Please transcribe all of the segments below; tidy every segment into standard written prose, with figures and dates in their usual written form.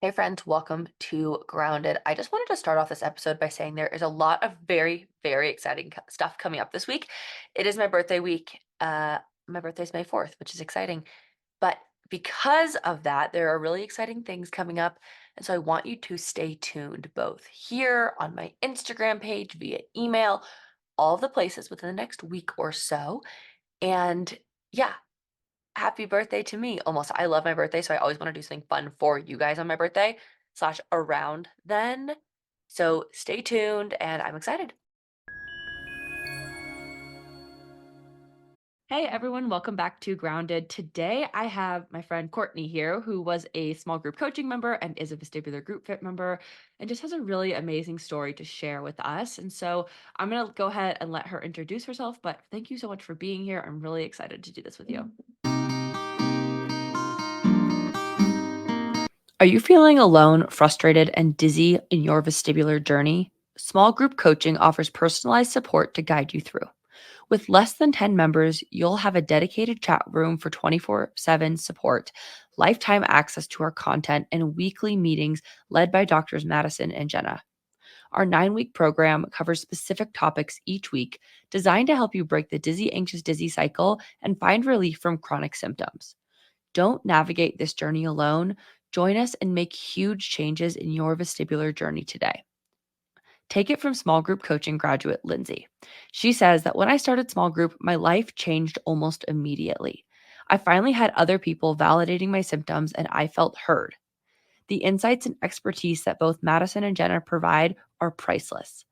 Hey friends, welcome to Grounded. I just wanted to start off this episode by saying there is a lot of very, very exciting stuff coming up this week. It is my birthday week. My birthday's May 4th, which is exciting. But because of that, there are really exciting things coming up. And so I want you to stay tuned both here on my Instagram page, via email, all of the places within the next week or so. And yeah, happy birthday to me. Almost. I love my birthday, so I always want to do something fun for you guys on my birthday slash around then. So stay tuned and I'm excited. Hey everyone, welcome back to Grounded. Today I have my friend Courtney here, who was a small group coaching member and is a vestibular group fit member, and just has a really amazing story to share with us. And so I'm going to go ahead and let her introduce herself, but thank you so much for being here. I'm really excited to do this with you. Are you feeling alone, frustrated, and dizzy in your vestibular journey? Small group coaching offers personalized support to guide you through. With less than 10 members, you'll have a dedicated chat room for 24/7 support, lifetime access to our content, and weekly meetings led by Doctors Madison and Jenna. Our 9-week program covers specific topics each week, designed to help you break the dizzy, anxious, dizzy cycle and find relief from chronic symptoms. Don't navigate this journey alone. Join us and make huge changes in your vestibular journey today. Take it from small group coaching graduate Lindsay. She says that when I started small group, my life changed almost immediately. I finally had other people validating my symptoms and I felt heard. The insights and expertise that both Madison and Jenna provide are priceless.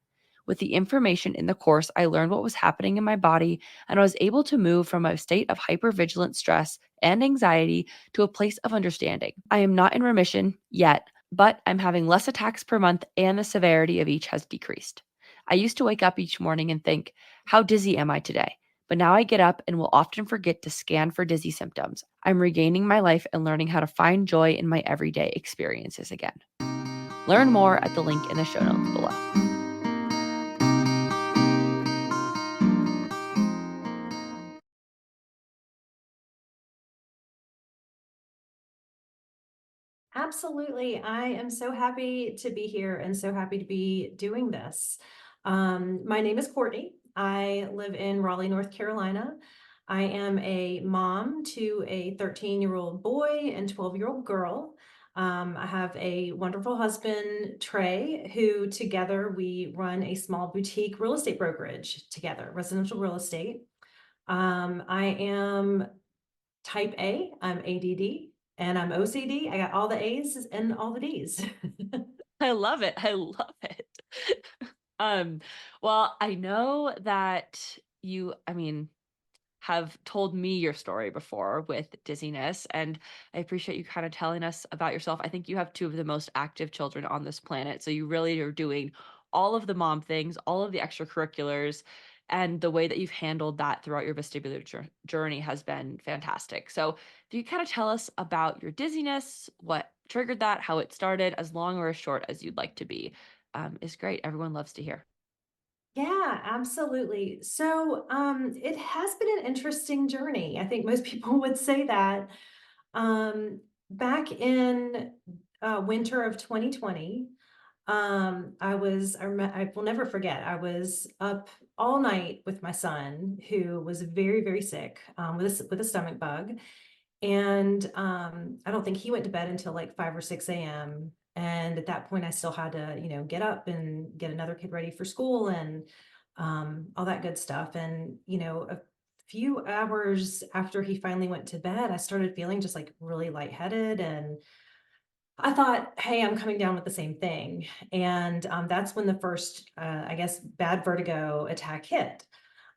With the information in the course, I learned what was happening in my body and I was able to move from a state of hypervigilant stress and anxiety to a place of understanding. I am not in remission yet, but I'm having less attacks per month and the severity of each has decreased. I used to wake up each morning and think, how dizzy am I today? But now I get up and will often forget to scan for dizzy symptoms. I'm regaining my life and learning how to find joy in my everyday experiences again. Learn more at the link in the show notes below. Absolutely. I am so happy to be here and so happy to be doing this. My name is Courtney. I live in Raleigh, North Carolina. I am a mom to a 13-year-old boy and 12-year-old girl. I have a wonderful husband, Trey, who together we run a small boutique real estate brokerage together, residential real estate. I am type A, I'm ADD, and I'm OCD. I got all the A's and all the D's. I love it. I love it. Um, well, I know that you, have told me your story before with dizziness, and I appreciate you kind of telling us about yourself. I think you have two of the most active children on this planet, so you really are doing all of the mom things, all of the extracurriculars, and the way that you've handled that throughout your vestibular journey has been fantastic. So, if you kind of tell us about your dizziness, what triggered that, how it started, as long or as short as you'd like to be, is great. Everyone loves to hear. Yeah, absolutely. So, it has been an interesting journey. I think most people would say that. Back in winter of 2020, I will never forget, I was up all night with my son, who was very, very sick with a stomach bug. And, I don't think he went to bed until like 5 or 6 AM, and at that point, I still had to, get up and get another kid ready for school and, all that good stuff, and, a few hours after he finally went to bed, I started feeling just, like, really lightheaded, and I thought, "Hey, I'm coming down with the same thing," and, that's when the first, I guess, bad vertigo attack hit.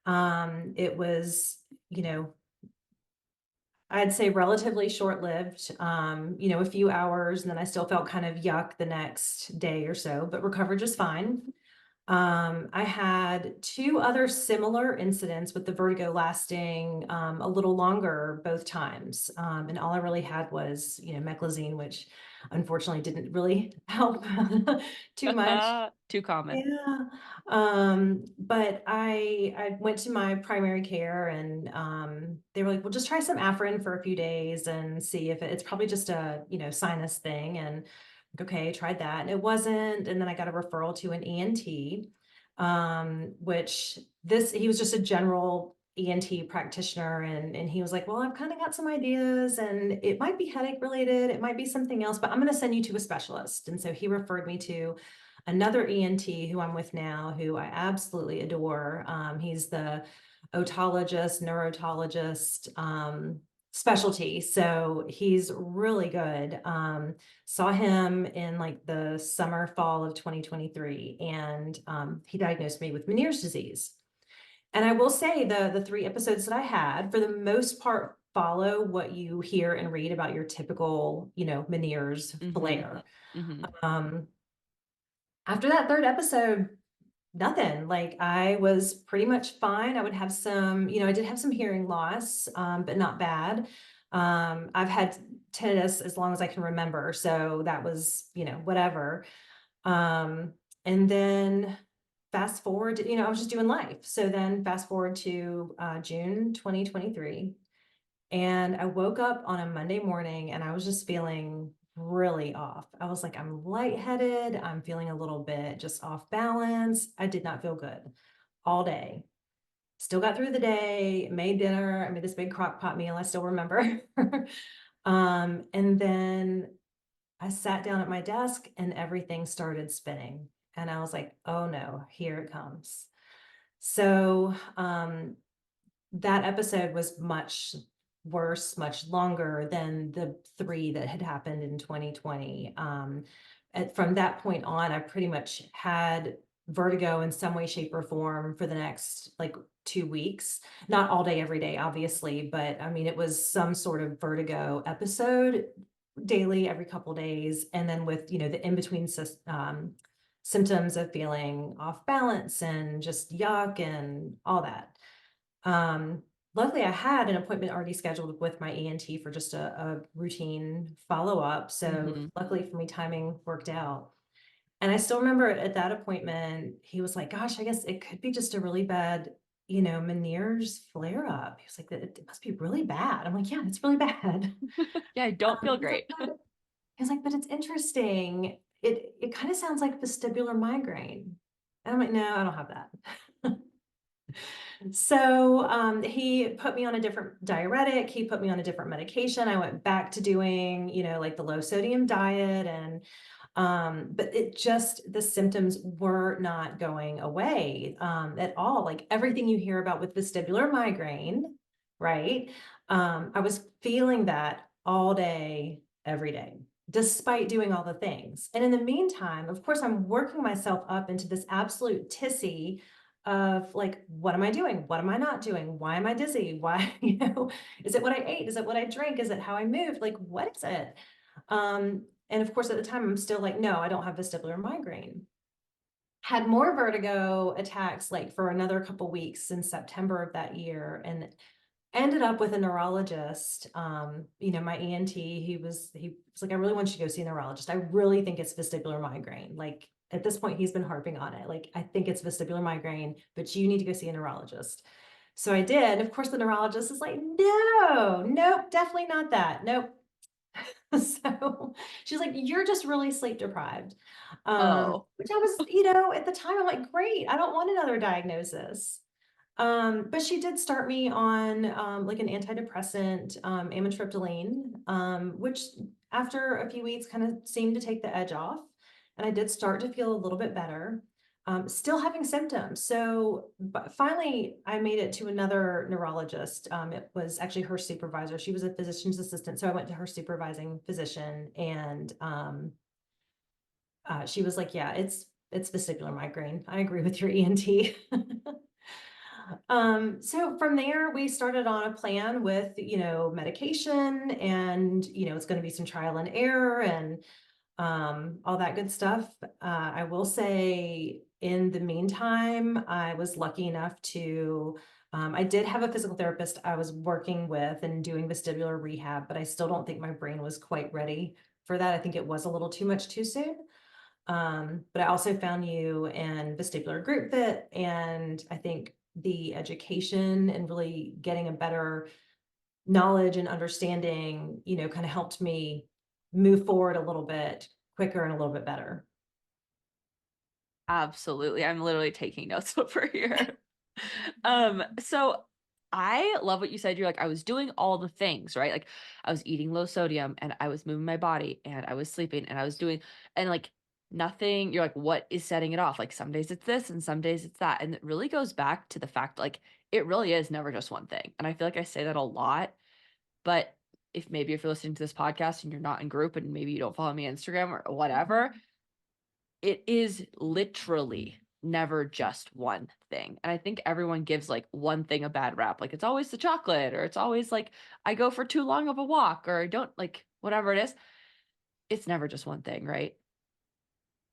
It was, you know, I'd say relatively short-lived, a few hours, and then I still felt kind of yuck the next day or so, but recovered just fine. I had 2 other similar incidents with the vertigo lasting, a little longer both times, and all I really had was, meclizine, which unfortunately didn't really help too much. Too common. Yeah, but I went to my primary care and, they were like, "Well, just try some Afrin for a few days and see if it's probably just a, sinus thing," and Okay, tried that and it wasn't. And then I got a referral to an ENT, which he was just a general ENT practitioner. And he was like, well, I've kind of got some ideas and it might be headache related. It might be something else, but I'm going to send you to a specialist. And so he referred me to another ENT who I'm with now, who I absolutely adore. He's the otologist, neurotologist, specialty. So he's really good. Saw him in like the summer, fall of 2023, and he diagnosed me with Meniere's disease. And I will say the 3 episodes that I had, for the most part, follow what you hear and read about your typical, Meniere's flare. Mm-hmm. Um, After that 3rd episode, nothing. Like I was pretty much fine. I would have some, I did have some hearing loss, but not bad. I've had tinnitus as long as I can remember. So that was, whatever. Um, and then fast forward, I was just doing life. So then fast forward to June 2023. And I woke up on a Monday morning and I was just feeling really off. I was like, I'm lightheaded. I'm feeling a little bit just off balance. I did not feel good all day. Still got through the day, made dinner. I made this big crock pot meal. I still remember. And then I sat down at my desk and everything started spinning. And I was like, oh no, here it comes. So, that episode was much worse, much longer than the 3 that had happened in 2020. From that point on, I pretty much had vertigo in some way, shape, or form for the next like 2 weeks. Not all day, every day, obviously, but I mean, it was some sort of vertigo episode daily, every couple days, and then with the in between symptoms of feeling off balance and just yuck and all that. Luckily, I had an appointment already scheduled with my ENT for just a routine follow-up. So Mm-hmm. luckily for me, timing worked out. And I still remember at that appointment, he was like, gosh, I guess it could be just a really bad, Meniere's flare up. He was like, it must be really bad. I'm like, yeah, it's really bad. Yeah, I don't feel He's like, great. but it's interesting. It kind of sounds like vestibular migraine. And I'm like, no, I don't have that. So he put me on a different diuretic. He put me on a different medication. I went back to doing, like the low sodium diet and but the symptoms were not going away at all. Like everything you hear about with vestibular migraine, right? I was feeling that all day, every day, despite doing all the things. And in the meantime, of course, I'm working myself up into this absolute tizzy of like, what am I doing? What am I not doing? Why am I dizzy? Why, is it what I ate? Is it what I drank? Is it how I moved? Like, what is it? And of course, at the time, I'm still like, no, I don't have vestibular migraine. Had more vertigo attacks like for another couple weeks in September of that year, and ended up with a neurologist. My ENT, he was like, I really want you to go see a neurologist. I really think it's vestibular migraine. Like at this point, he's been harping on it. Like, I think it's vestibular migraine, but you need to go see a neurologist. So I did. Of course, the neurologist is like, no, nope, definitely not that. Nope. So she's like, you're just really sleep deprived. Oh. Which I was, at the time, I'm like, great, I don't want another diagnosis. But she did start me on like an antidepressant, amitriptyline, which after a few weeks kind of seemed to take the edge off. And I did start to feel a little bit better. Still having symptoms. So but finally, I made it to another neurologist. It was actually her supervisor. She was a physician's assistant. So I went to her supervising physician and she was like, yeah, it's vestibular migraine. I agree with your ENT. So from there, we started on a plan with, medication and, it's going to be some trial and error and all that good stuff. I will say in the meantime, I was lucky enough to, I did have a physical therapist I was working with and doing vestibular rehab, but I still don't think my brain was quite ready for that. I think it was a little too much too soon. But I also found you in vestibular group fit, and I think the education and really getting a better knowledge and understanding, kind of helped me move forward a little bit quicker and a little bit better. Absolutely. I'm literally taking notes over here. So I love what you said. You're like, I was doing all the things, right? Like I was eating low sodium and I was moving my body and I was sleeping and I was doing, and like nothing, you're like, what is setting it off? Like some days it's this and some days it's that. And it really goes back to the fact, like, it really is never just one thing. And I feel like I say that a lot, but if you're listening to this podcast and you're not in group and maybe you don't follow me on Instagram or whatever, it is literally never just one thing. And I think everyone gives like one thing a bad rap. Like it's always the chocolate, or it's always like I go for too long of a walk, or I don't, like whatever it is. It's never just one thing, right?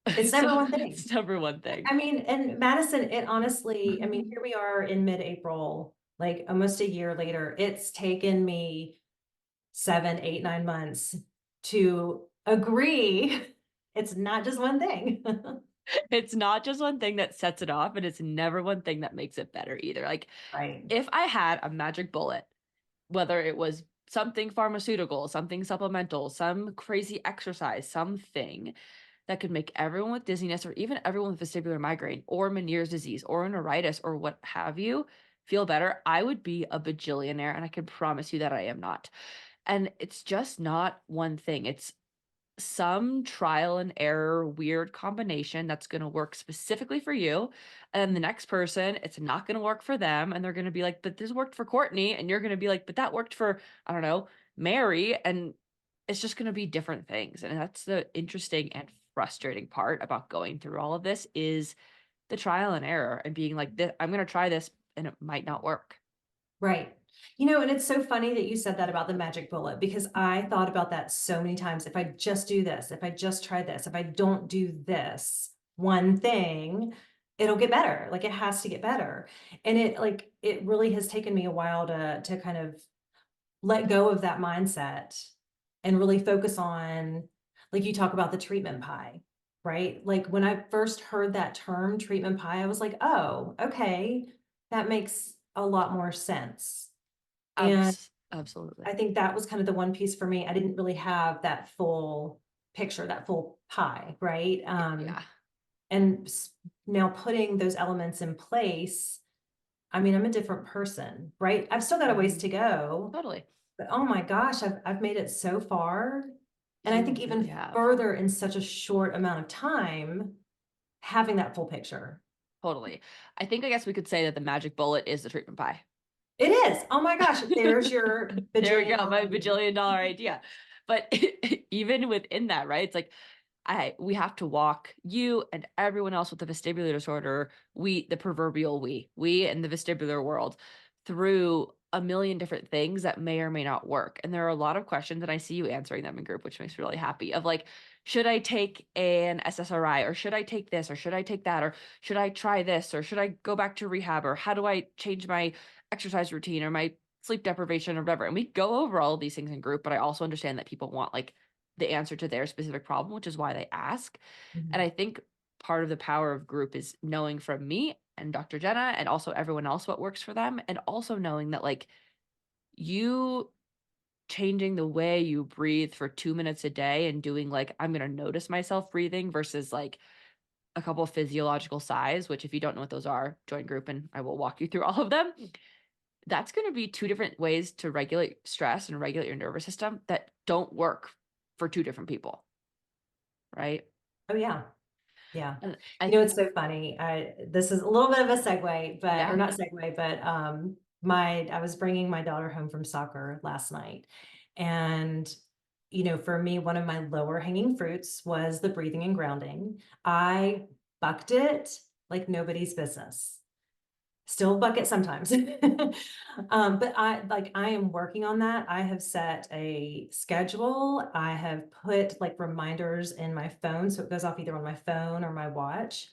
It's So never one thing. it's never one thing. I mean, and Madison, it honestly, I mean, here we are in mid-April, like almost a year later. It's taken me 7, 8, 9 months to agree it's not just one thing. It's not just one thing that sets it off, and it's never one thing that makes it better either. Like Right. if I had a magic bullet, whether it was something pharmaceutical, something supplemental, some crazy exercise, something that could make everyone with dizziness or even everyone with vestibular migraine or Meniere's disease or neuritis or what have you feel better, I would be a bajillionaire. And I can promise you that I am not. And it's just not one thing. It's some trial and error weird combination that's going to work specifically for you, and the next person it's not going to work for them, and they're going to be like, but this worked for Courtney, and you're going to be like, but that worked for, I don't know, Mary. And it's just going to be different things. And that's the interesting and frustrating part about going through all of this, is the trial and error and being like, I'm going to try this and it might not work. Right. And it's so funny that you said that about the magic bullet, because I thought about that so many times. If I just do this, if I just try this, if I don't do this one thing, it'll get better. Like it has to get better. And it really has taken me a while to kind of let go of that mindset and really focus on, like you talk about the treatment pie, right? Like when I first heard that term treatment pie, I was like, oh, okay, that makes a lot more sense. And Absolutely. I think that was kind of the one piece for me. I didn't really have that full picture, that full pie, right? Yeah, And now putting those elements in place, I mean, I'm a different person, right? I've still got a ways to go, totally. but oh my gosh, I've made it so far. And I You think really even have. further in such a short amount of time, having that full picture. Totally. I think, I guess we could say that the magic bullet is the treatment pie. It is. Oh my gosh, there's your There we bajillion go, dollar my idea. bajillion-dollar idea. But even within that, right? It's like we have to walk you and everyone else with the vestibular disorder, the proverbial we in the vestibular world, through a million different things that may or may not work. And there are a lot of questions, and I see you answering them in group, which makes me really happy. Of like, should I take an SSRI, or should I take this, or should I take that, or should I try this, or should I go back to rehab, or how do I change my exercise routine or my sleep deprivation or whatever? And we go over all of these things in group, but I also understand that people want like the answer to their specific problem, which is why they ask. And Mhm. I think part of the power of group is knowing from me and Dr. Jenna and also everyone else what works for them. And also knowing that like you changing the way you breathe for 2 minutes a day and doing like, I'm going to notice myself breathing versus like a couple of physiological sighs, which if you don't know what those are, join group and I will walk you through all of them. That's going to be two different ways to regulate stress and regulate your nervous system that don't work for two different people, right? Oh yeah. Yeah. And It's so funny. This is a little bit of a segue, but or yeah, not segue, but my I was bringing my daughter home from soccer last night. And for me, one of my lower hanging fruits was the breathing and grounding. I bucked it like nobody's business. Still buck it sometimes. But I am working on that. I have set a schedule. I have put like reminders in my phone, so it goes off either on my phone or my watch.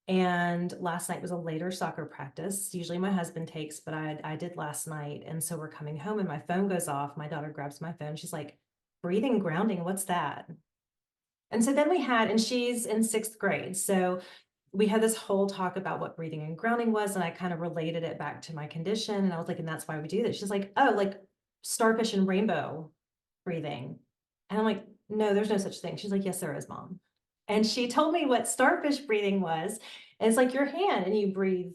And last night was a later soccer practice. Usually my husband takes, but I did last night. And so we're coming home and my phone goes off. My daughter grabs my phone. She's like, breathing and grounding, what's that? And so then and she's in 6th grade. So we had this whole talk about what breathing and grounding was, and I kind of related it back to my condition. And I was like, and that's why we do this. She's like, oh, like starfish and rainbow breathing. And I'm like, no, there's no such thing. She's like, yes, there is, mom. And she told me what starfish breathing was. And it's like your hand, and you breathe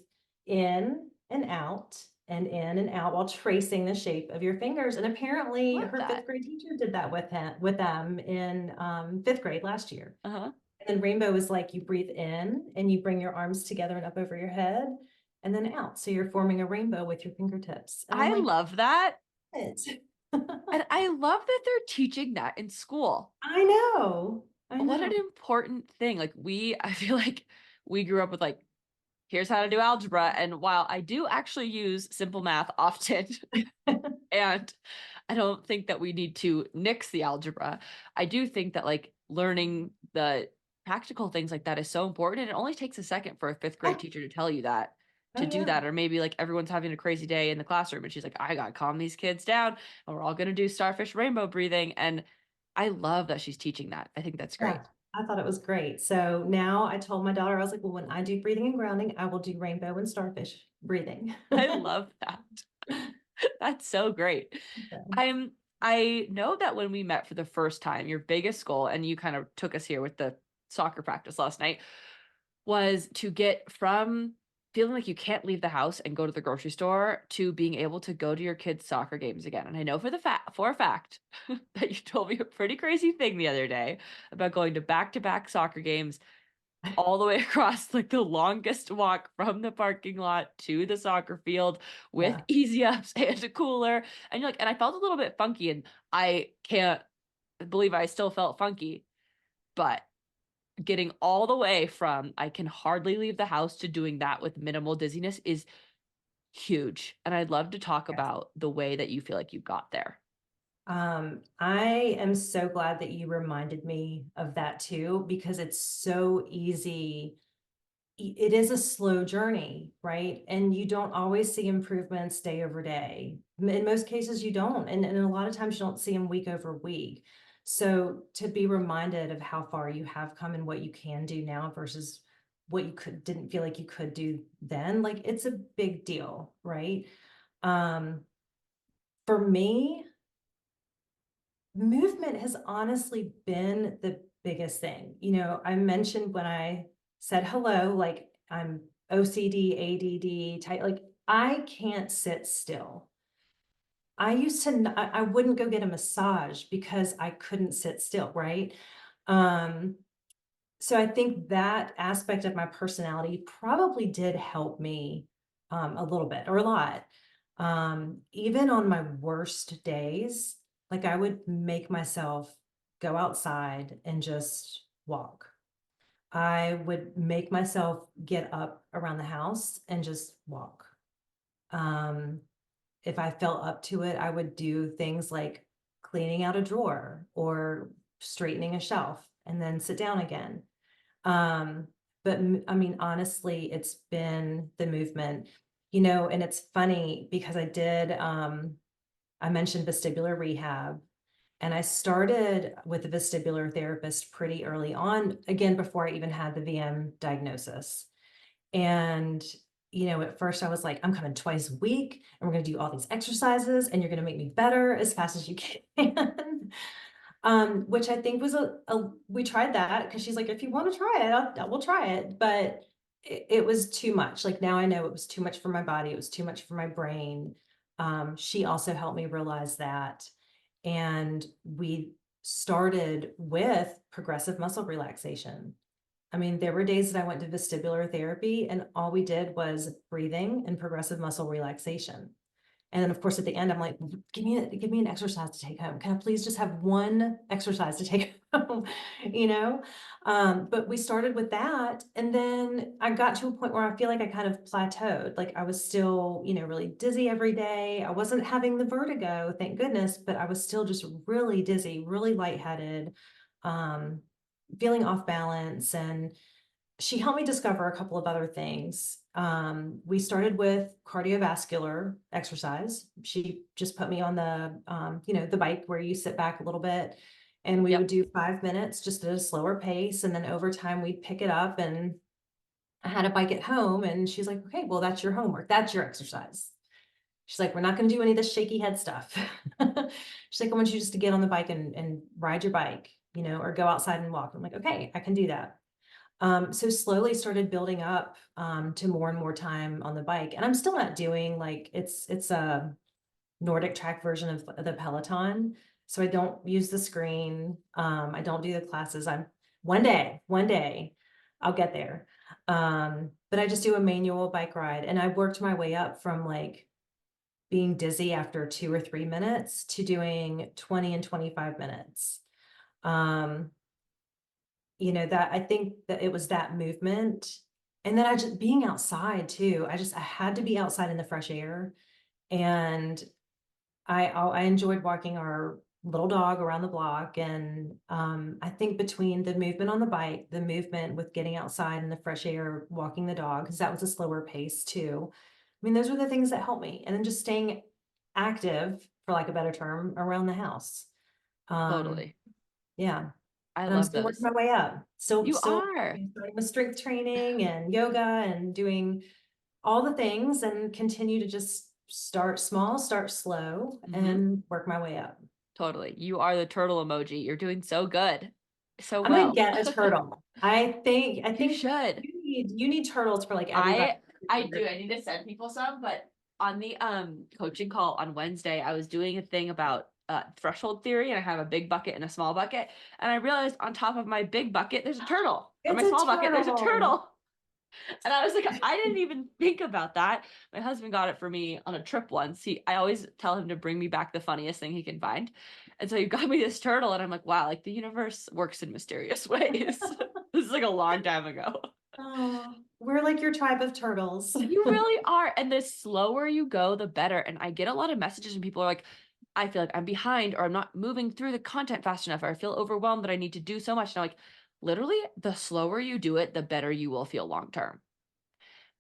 in and in and out while tracing the shape of your fingers. And apparently Love her fifth that. grade teacher did that with them in fifth grade last year. Uh-huh. And then rainbow is like you breathe in and you bring your arms together and up over your head and then out. So you're forming a rainbow with your fingertips. And I'm I like, love that. what? And I love that they're teaching that in school. I know. I What an know. important thing. Like I feel like we grew up with like, here's how to do algebra. And while I do actually use simple math often, and I don't think that we need to nix the algebra, I do think that like learning the practical things like that is so important. And it only takes a second for a fifth grade Oh, teacher to tell you that, oh to do yeah. that. Or maybe like everyone's having a crazy day in the classroom and she's like, I gotta calm these kids down and we're all gonna do starfish rainbow breathing. And I love that she's teaching that. I think that's great. Yeah. I thought it was great. So now I told my daughter, I was like, well, when I do breathing and grounding, I will do rainbow and starfish breathing. I love that. That's so great. So, I know that when we met for the first time, your biggest goal, and you kind of took us here with the soccer practice last night, was to get from feeling like you can't leave the house and go to the grocery store to being able to go to your kids' soccer games again. And I know for a fact that you told me a pretty crazy thing the other day about going to back-to-back soccer games all the way across like the longest walk from the parking lot to the soccer field with yeah. easy ups and a cooler. And you're like, and I felt a little bit funky, and I can't believe I still felt funky, but getting all the way from I can hardly leave the house to doing that with minimal dizziness is huge. And I'd love to talk about the way that you feel like you got there. I am so glad that you reminded me of that too, because it's so easy. It is a slow journey, right? And you don't always see improvements day over day. In most cases, you don't. And a lot of times you don't see them week over week. So to be reminded of how far you have come and what you can do now versus what you didn't feel like you could do then, like it's a big deal, right? Um, for me, movement has honestly been the biggest thing. I mentioned when I said hello, like I'm OCD, ADD type, like I can't sit still. I used to, I wouldn't go get a massage because I couldn't sit still, right? Um, so I think that aspect of my personality probably did help me a little bit or a lot. Even on my worst days, like I would make myself go outside and just walk. I would make myself get up around the house and just walk. Um, if I felt up to it, I would do things like cleaning out a drawer or straightening a shelf and then sit down again. Um, but I mean, honestly, it's been the movement, and it's funny because I mentioned vestibular rehab, and I started with a vestibular therapist pretty early on, again, before I even had the VM diagnosis. And, at first I was like, I'm coming twice a week and we're going to do all these exercises and you're going to make me better as fast as you can. Which I think was we tried that because she's like, if you want to try it, we'll try it. But it was too much. Like now I know it was too much for my body. It was too much for my brain. She also helped me realize that. And we started with progressive muscle relaxation. I mean, there were days that I went to vestibular therapy and all we did was breathing and progressive muscle relaxation. And then of course, at the end, I'm like, give me an exercise to take home. Can I please just have one exercise to take home? you know? But we started with that. And then I got to a point where I feel like I kind of plateaued. Like I was still, really dizzy every day. I wasn't having the vertigo, thank goodness, but I was still just really dizzy, really lightheaded, um, feeling off balance. And she helped me discover a couple of other things. We started with cardiovascular exercise. She just put me on the bike where you sit back a little bit, and we would Yep. do 5 minutes just at a slower pace. And then over time, we'd pick it up. And I had a bike at home, and she's like, "Okay, well, that's your homework. That's your exercise." She's like, "We're not going to do any of this shaky head stuff." She's like, "I want you just to get on the bike and ride your bike." or go outside and walk. I'm like, okay, I can do that. So slowly started building up to more and more time on the bike. And I'm still not doing like it's a Nordic track version of the Peloton. So I don't use the screen. I don't do the classes. I'm one day I'll get there. But I just do a manual bike ride and I worked my way up from like being dizzy after 2 or 3 minutes to doing 20 and 25 minutes. Um, that I think that it was that movement. And then I just being outside too. I had to be outside in the fresh air. And I enjoyed walking our little dog around the block. And I think between the movement on the bike, the movement with getting outside in the fresh air, walking the dog, because that was a slower pace too. I mean, those were the things that helped me. And then just staying active, for like a better term, around the house. Um, Totally. yeah. I And I'm love still working those. my way up. Still, You still are. starting with strength training and yoga and doing all the things and continue to just start small, start slow, Hmm. and work my way up. Totally. You are the turtle emoji. You're doing so good. So I'm gonna well. get a turtle. I You think should. you need turtles for like everybody. I do. I need to send people some, but on the coaching call on Wednesday, I was doing a thing about threshold theory, and I have a big bucket and a small bucket, and I realized on top of my big bucket there's a turtle. On It's my a small bucket there's a turtle. turtle. And I was like, I didn't even think about that. My husband got it for me on a trip once. I always tell him to bring me back the funniest thing he can find. And so he got me this turtle, and I'm like, wow, like the universe works in mysterious ways. This is like a long time ago. Oh, we're like your tribe of turtles. You really are. And the slower you go, the better. And I get a lot of messages and people are like, I feel like I'm behind or I'm not moving through the content fast enough or I feel overwhelmed that I need to do so much. And I'm like, literally, the slower you do it, the better you will feel long term.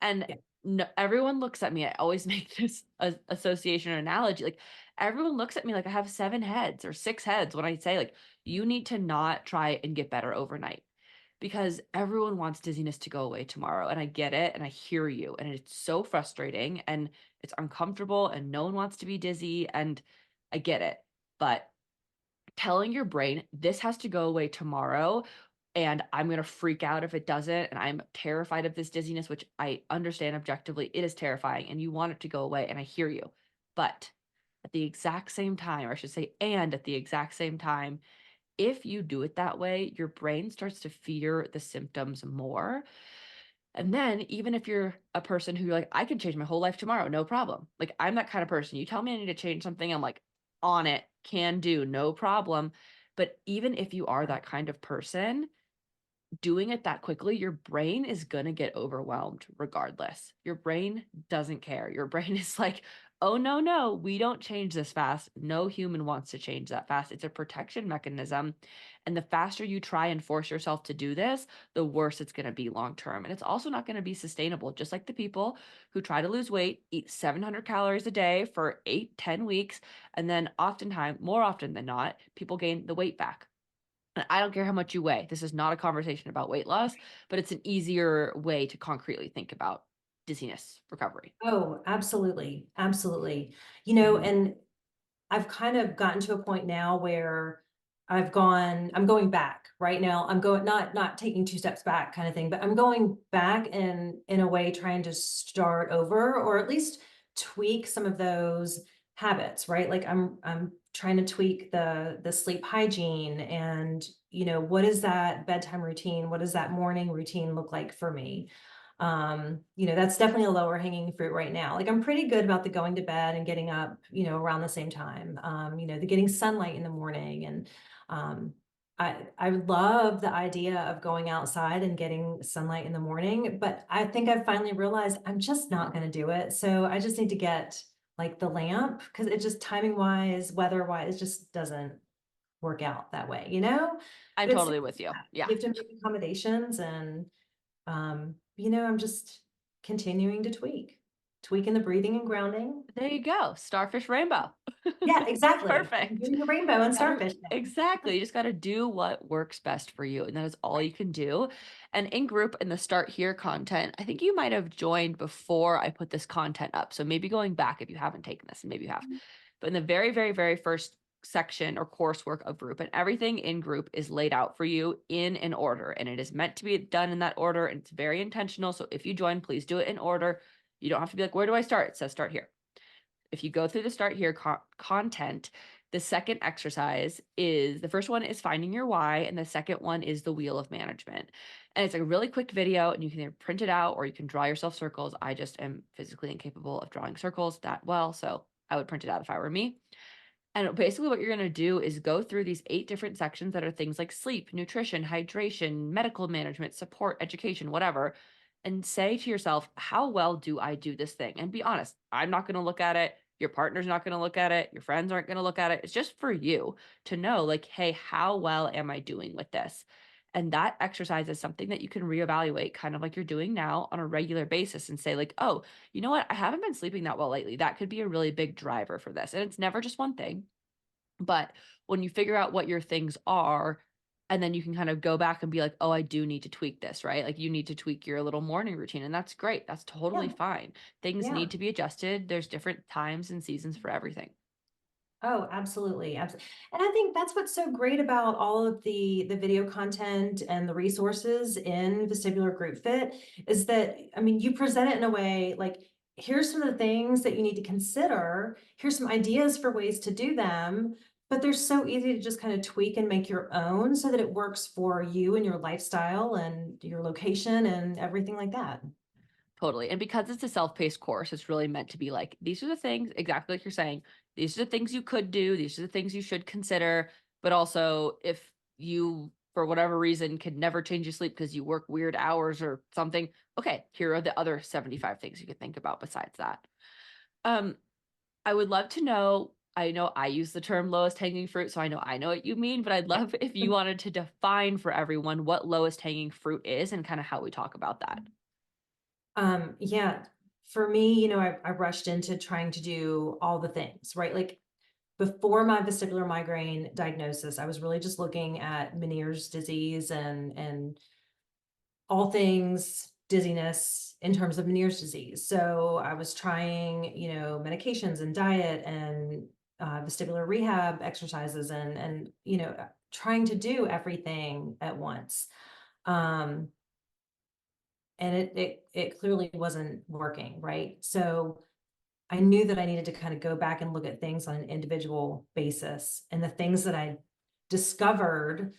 And Yeah. no, everyone looks at me. I always make this association or analogy. Like everyone looks at me like I have 7 heads or 6 heads when I say like you need to not try and get better overnight because everyone wants dizziness to go away tomorrow. And I get it and I hear you. And it's so frustrating and it's uncomfortable and no one wants to be dizzy. And I get it. But telling your brain this has to go away tomorrow and I'm going to freak out if it doesn't and I'm terrified of this dizziness, which I understand objectively it is terrifying and you want it to go away and I hear you. But at the exact same time, or I should say and at the exact same time, if you do it that way, your brain starts to fear the symptoms more. And then, even if you're a person who you're like, I can change my whole life tomorrow, no problem. Like, I'm that kind of person. You tell me I need to change something, I'm like, on it, can do, no problem. But even if you are that kind of person, doing it that quickly, your brain is going to get overwhelmed regardless. Your brain doesn't care. Your brain is like, oh, no, no, we don't change this fast. No human wants to change that fast. It's a protection mechanism. And the faster you try and force yourself to do this, the worse it's going to be long term. And it's also not going to be sustainable, just like the people who try to lose weight, eat 700 calories a day for 8, 10 weeks. And then oftentimes, more often than not, people gain the weight back. And I don't care how much you weigh. This is not a conversation about weight loss, but it's an easier way to concretely think about dizziness recovery. Oh, absolutely. Absolutely. Mhm. And I've kind of gotten to a point now where I'm going back right now. I'm going, not taking 2 steps back kind of thing, but I'm going back in a way, trying to start over or at least tweak some of those habits, right? Like I'm trying to tweak the sleep hygiene and, what is that bedtime routine? What does that morning routine look like for me? That's definitely a lower hanging fruit right now. Like I'm pretty good about the going to bed and getting up, around the same time. The getting sunlight in the morning and I love the idea of going outside and getting sunlight in the morning, but I think I've finally realized I'm just not going to do it. So I just need to get like the lamp because it just timing wise, weather wise, it just doesn't work out that way. I'm But it's totally with you. Yeah. you have to make accommodations and I'm just continuing to tweaking the breathing and grounding. There you go. Starfish rainbow. Yeah, exactly. I'm Perfect. doing the rainbow and Gotta starfish thing. exactly. You just got to do what works best for you, and that is all you can do. And in group in the Start Here content, I think you might have joined before I put this content up. So maybe going back if you haven't taken this, and maybe you have. But in the very, very, very first section or coursework of group, and everything in group is laid out for you in an order, and it is meant to be done in that order, and it's very intentional. So if you join, please do it in order. You don't have to be like, where do I start? It says start here. If you go through the start here content, the second exercise is, the first one is finding your why, and the second one is the wheel of management. And it's a really quick video, and you can either print it out or you can draw yourself circles. I just am physically incapable of drawing circles that well, so I would print it out if I were me. And basically what you're going to do is go through these 8 different sections that are things like sleep, nutrition, hydration, medical management, support, education, whatever, and say to yourself, how well do I do this thing? And be honest, I'm not going to look at it. Your partner's not going to look at it. Your friends aren't going to look at it. It's just for you to know, like, hey, how well am I doing with this? And that exercise is something that you can reevaluate, kind of like you're doing now, on a regular basis, and say, like, oh, you know what? I haven't been sleeping that well lately. That could be a really big driver for this. And it's never just one thing. But when you figure out what your things are, and then you can kind of go back and be like, oh, I do need to tweak this, right? Like, you need to tweak your little morning routine. And that's great. That's totally Yeah. fine. Things Yeah. need to be adjusted. There's different times and seasons for everything. Oh, absolutely. Absolutely. And I think that's what's so great about all of the video content and the resources in Vestibular Group Fit is that, I mean, you present it in a way like, here's some of the things that you need to consider. Here's some ideas for ways to do them. But they're so easy to just kind of tweak and make your own so that it works for you and your lifestyle and your location and everything like that. Totally. And because it's a self-paced course, it's really meant to be like, these are the things, exactly like you're saying, these are the things you could do, these are the things you should consider. But also, if you, for whatever reason, could never change your sleep because you work weird hours or something, okay, here are the other 75 things you could think about besides that. Um, I would love to know, I know I use the term lowest hanging fruit, so I know what you mean, but I'd love if you wanted to define for everyone what lowest hanging fruit is and kind of how we talk about that. Yeah, for me, I rushed into trying to do all the things, right? Like before my vestibular migraine diagnosis, I was really just looking at Meniere's disease and all things dizziness in terms of Meniere's disease. So I was trying, medications and diet and vestibular rehab exercises and trying to do everything at once. Um, and it clearly wasn't working, right? So I knew that I needed to kind of go back and look at things on an individual basis. And the things that I discovered,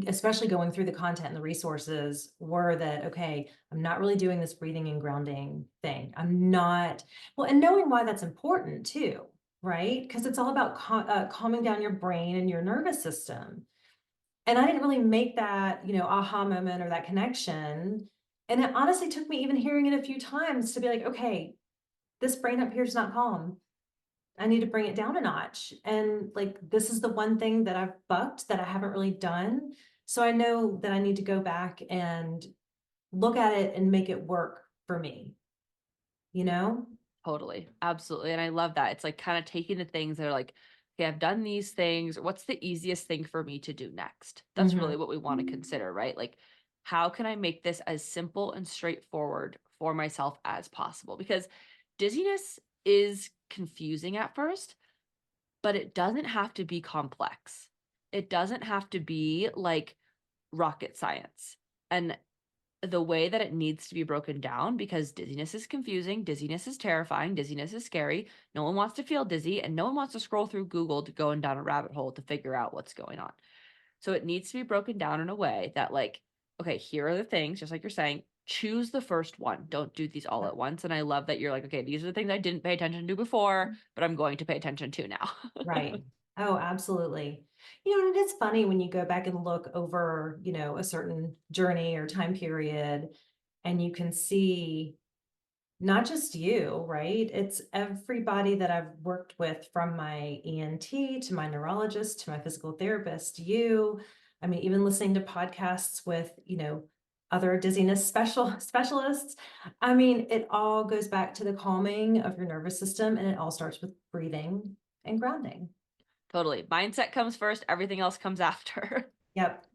especially going through the content and the resources, were that, okay, I'm not really doing this breathing and grounding thing. I'm not, well, and knowing why that's important too, right? Because it's all about calming down your brain and your nervous system. And I didn't really make that, aha moment or that connection. And it honestly took me even hearing it a few times to be like, okay, this brain up here is not calm. I need to bring it down a notch. And like, this is the one thing that I've bucked that I haven't really done. So I know that I need to go back and look at it and make it work for me, you know? Totally. Absolutely. And I love that. It's like kind of taking the things that are like, okay, I've done these things. What's the easiest thing for me to do next? That's really Mhm. what we want to consider, right? Like, how can I make this as simple and straightforward for myself as possible? Because dizziness is confusing at first, but it doesn't have to be complex. It doesn't have to be like rocket science. And the way that it needs to be broken down, because dizziness is confusing, dizziness is terrifying, dizziness is scary. No one wants to feel dizzy, and no one wants to scroll through Google to go down a rabbit hole to figure out what's going on. So it needs to be broken down in a way that, like, okay, here are the things, just like you're saying, choose the first one. Don't do these all at once. And I love that you're like, okay, these are the things I didn't pay attention to before, but I'm going to pay attention to now. Right. Oh, absolutely. And it's funny when you go back and look over, a certain journey or time period, and you can see not just you, right? It's everybody that I've worked with, from my ENT to my neurologist to my physical therapist, you. I mean, even listening to podcasts with, other dizziness specialists. I mean, it all goes back to the calming of your nervous system, and it all starts with breathing and grounding. Totally. Mindset comes first, everything else comes after. Yep,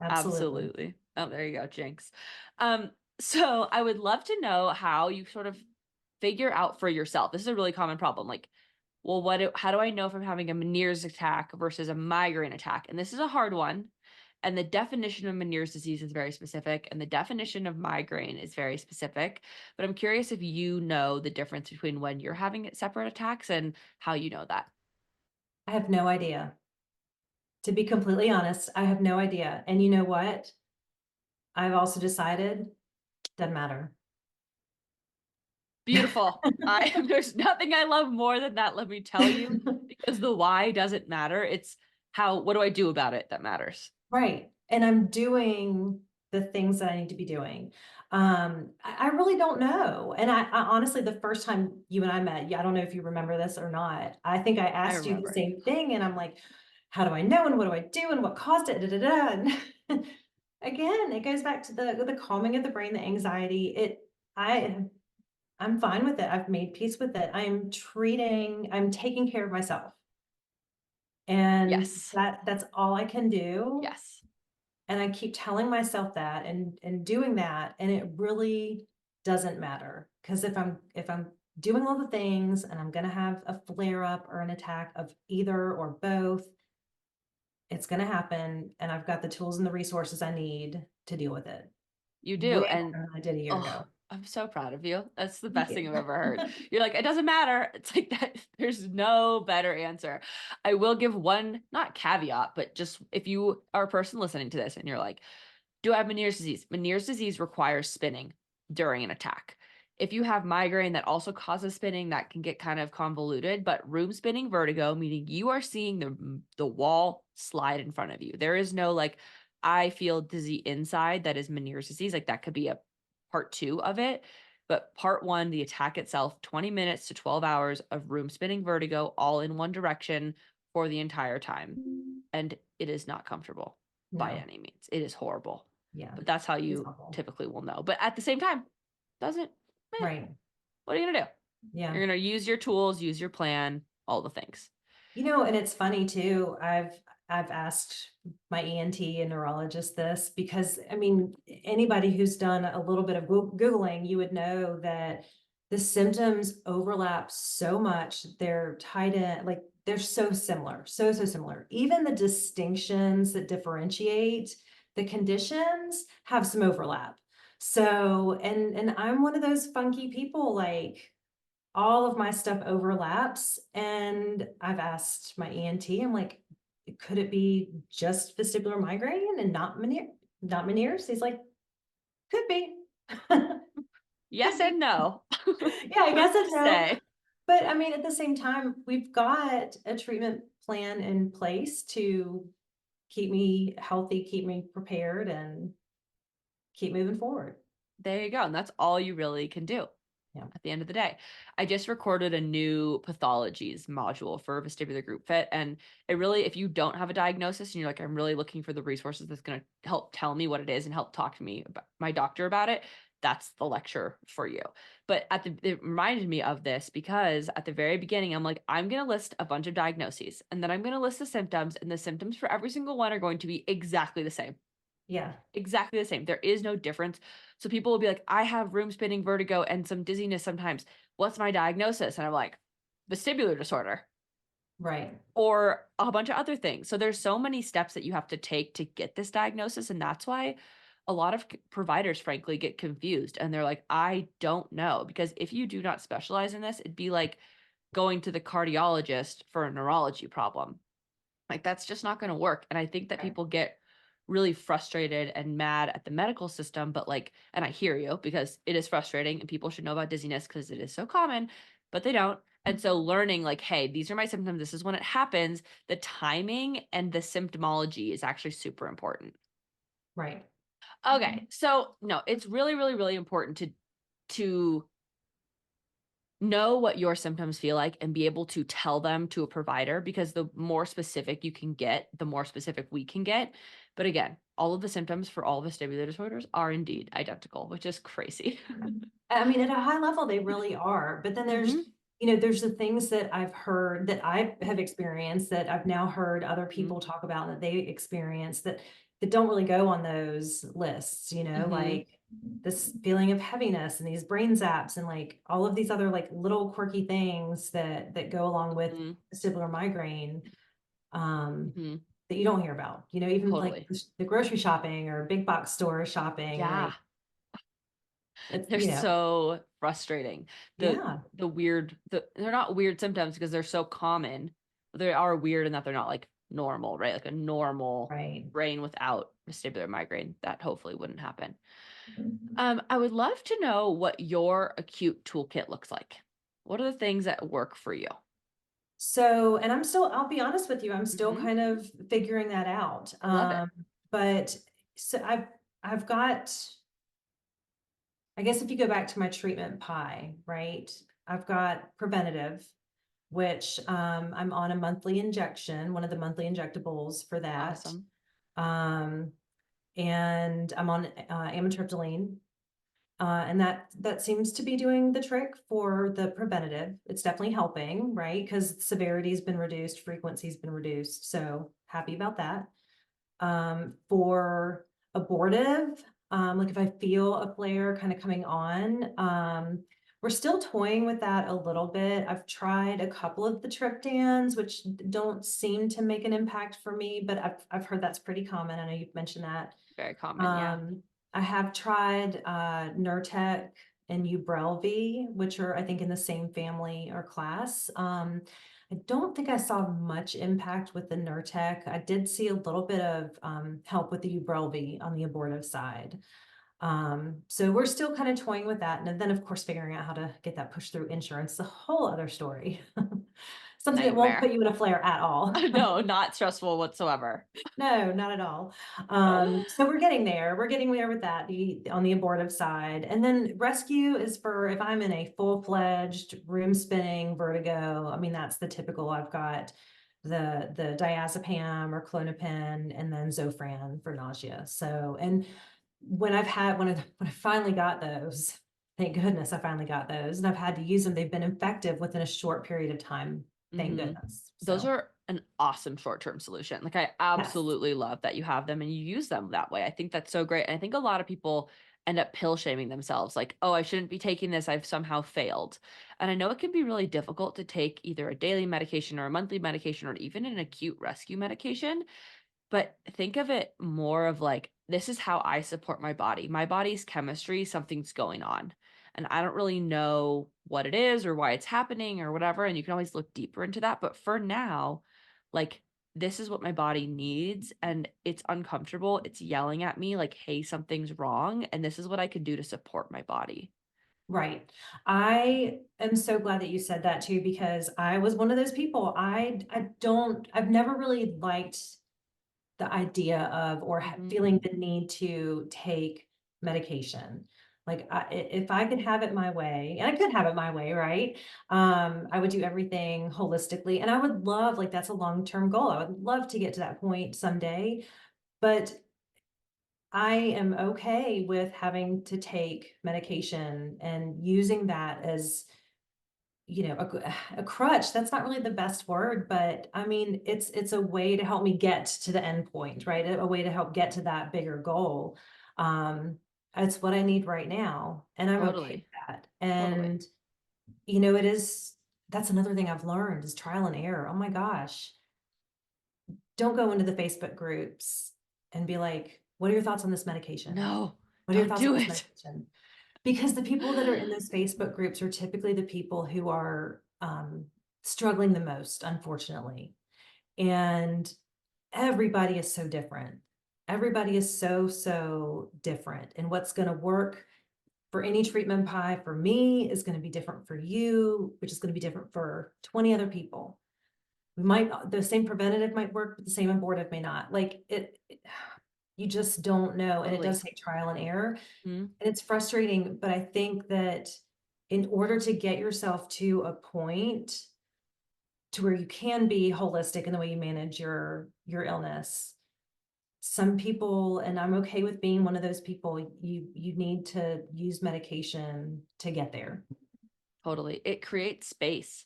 absolutely. Absolutely. Oh, there you go, Jinx. So I would love to know how you sort of figure out for yourself. This is a really common problem. Like, well, how do I know if I'm having a Meniere's attack versus a migraine attack? And this is a hard one. And the definition of Meniere's disease is very specific, and the definition of migraine is very specific. But I'm curious if you know the difference between when you're having separate attacks and how you know that. I have no idea. To be completely honest, I have no idea. And you know what? I've also decided, doesn't matter. Beautiful. There's nothing I love more than that, let me tell you, because the why doesn't matter. It's what do I do about it that matters. Right. And I'm doing the things that I need to be doing. I really don't know. And I honestly, the first time you and I met, yeah, I don't know if you remember this or not. I think I I asked you the remember. same thing, and I'm like, how do I know? And what do I do? And what caused it? Da, da, da. And again, it goes back to the calming of the brain, the anxiety. I I'm fine with it. I've made peace with it. I'm taking care of myself. And Yes. that's all I can do. Yes. And I keep telling myself that and doing that, and it really doesn't matter. Because if I'm doing all the things and I'm gonna have a flare up or an attack of either or both, it's gonna happen, and I've got the tools and the resources I need to deal with it. You do. Way And more than I did a year oh, ago. I'm so proud of you. That's the Thank best thing you. I've ever heard. You're like, it doesn't matter. It's like that. There's no better answer. I will give one, not caveat, but just if you are a person listening to this and you're like, do I have Meniere's disease? Meniere's disease requires spinning during an attack. If you have migraine that also causes spinning, that can get kind of convoluted, but room spinning vertigo, meaning you are seeing the wall slide in front of you. There is no like, I feel dizzy inside. That is Meniere's disease. Like that could be a part two of it. But part one, the attack itself, 20 minutes to 12 hours of room spinning vertigo, all in one direction for the entire time. And it is not comfortable by No. any means. It is horrible. Yeah. But that's how It's you awful. typically will know. But at the same time, doesn't, Right. what are you going to do? Yeah. You're going to use your tools, use your plan, all the things. And it's funny too. I've asked my ENT and neurologist this because I mean, anybody who's done a little bit of Googling, you would know that the symptoms overlap so much. They're tied in, like they're so similar, so similar. Even the distinctions that differentiate the conditions have some overlap. So, and I'm one of those funky people, like all of my stuff overlaps. And I've asked my ENT, I'm like, could it be just vestibular migraine and not Meniere's? He's like, could be. Yes Could and be. no. Yeah, I guess Tough to it's no. say. But I mean, at the same time, we've got a treatment plan in place to keep me healthy, keep me prepared, and keep moving forward. There you go. And that's all you really can do Yeah. at the end of the day. I just recorded a new pathologies module for vestibular group fit. And it really, if you don't have a diagnosis and you're like, I'm really looking for the resources that's going to help tell me what it is and help talk to me about my doctor about it, that's the lecture for you. But it reminded me of this because at the very beginning, I'm like, I'm going to list a bunch of diagnoses and then I'm going to list the symptoms, and the symptoms for every single one are going to be exactly the same. Yeah. Exactly the same. There is no difference. So people will be like, I have room spinning vertigo and some dizziness sometimes. What's my diagnosis? And I'm like, vestibular disorder Right. or a bunch of other things. So there's so many steps that you have to take to get this diagnosis. And that's why a lot of providers, frankly, get confused. And they're like, I don't know. Because if you do not specialize in this, it'd be like going to the cardiologist for a neurology problem. Like that's just not going to work. And I think that Right. people get really frustrated and mad at the medical system, but like, and I hear you because it is frustrating and people should know about dizziness because it is so common, but they don't. And so learning like, hey, these are my symptoms, this is when it happens, the timing and the symptomology is actually super important. Right. Okay. So no, it's really, really, really important to know what your symptoms feel like and be able to tell them to a provider, because the more specific you can get, the more specific we can get. But again, all of the symptoms for all vestibular disorders are indeed identical, which is crazy. I mean, at a high level, they really are. But then Hmm. there's the things that I've heard that I have experienced that I've now heard other Hmm. people talk about that they experience that don't really go on those lists, Hmm. like this feeling of heaviness and these brain zaps and like all of these other like little quirky things that go along with Mm-hmm. vestibular migraine, um, Mm-hmm. that you don't hear about, even like Totally. the grocery shopping or big box store shopping, Yeah. like it's, They're so frustrating. yeah, They're not weird symptoms because they're so common. They are weird in that they're not like normal, right? Like a normal right. brain without vestibular migraine, that hopefully wouldn't happen. I would love to know what your acute toolkit looks like. What are the things that work for you? So, and I'll be honest with you, I'm still Hmm. kind of figuring that out. I love it. But so I've got, I guess if you go back to my treatment pie, right? I've got preventative, which I'm on a monthly injection, one of the monthly injectables for that. Awesome. Um, and I'm on amitriptyline. And that seems to be doing the trick for the preventative. It's definitely helping, right? Because severity's been reduced, frequency's been reduced. So happy about that. For abortive, like if I feel a flare kind of coming on, we're still toying with that a little bit. I've tried a couple of the triptans, which don't seem to make an impact for me, but I've heard that's pretty common. I know you've mentioned that. Very common. Yeah. Um, I have tried Nurtec and Ubrelvy, which are I think in the same family or class. I don't think I saw much impact with the Nurtec. I did see a little bit of help with the Ubrelvy on the abortive side. So we're still kind of toying with that. And then of course, figuring out how to get that pushed through insurance, the whole other story. Something that won't put Nightmare. you in a flare at all. No, not stressful whatsoever. No, not at all. So we're getting there. We're getting there with that, on the abortive side. And then rescue is for if I'm in a full-fledged room spinning vertigo. I mean, that's the typical. I've got the diazepam or Klonopin and then Zofran for nausea. So, and when I finally got those, thank goodness I finally got those, and I've had to use them. They've been effective within a short period of time. Thank Hmm. goodness. Those So, are an awesome short-term solution. Like I yes. absolutely love that you have them and you use them that way. I think that's so great. And I think a lot of people end up pill shaming themselves like, "Oh, I shouldn't be taking this. I've somehow failed." And I know it can be really difficult to take either a daily medication or a monthly medication or even an acute rescue medication. But think of it more of like, this is how I support my body. My body's chemistry, something's going on. And I don't really know what it is or why it's happening or whatever. And you can always look deeper into that. But for now, like, this is what my body needs. And it's uncomfortable. It's yelling at me like, hey, something's wrong. And this is what I can do to support my body. Right. I am so glad that you said that too, because I was one of those people. I've never really liked the idea of or Hmm. feeling the need to take medication. Like if I could have it my way, and I could have it my way, right? I would do everything holistically, and I would love, like that's a long-term goal. I would love to get to that point someday, but I am okay with having to take medication and using that as, a crutch. That's not really the best word, but I mean, it's a way to help me get to the end point, right? A way to help get to that bigger goal. Um, it's what I need right now, and I'm okay with Totally. that. Totally. And that's another thing I've learned is trial and error. Oh my gosh. Don't go into the Facebook groups and be like, what are your thoughts on this medication? No, What are your don't thoughts on do this it. medication? Because the people that are in those Facebook groups are typically the people who are struggling the most, unfortunately. And everybody is so different. Everybody is so different. And what's going to work for any treatment pie for me is going to be different for you, which is going to be different for 20 other people. The same preventative might work, but the same abortive may not. Like you just don't know. And it does Totally. take trial and error. Hmm. And it's frustrating, but I think that in order to get yourself to a point to where you can be holistic in the way you manage your illness, some people, and I'm okay with being one of those people, you need to use medication to get there. Totally. It creates space.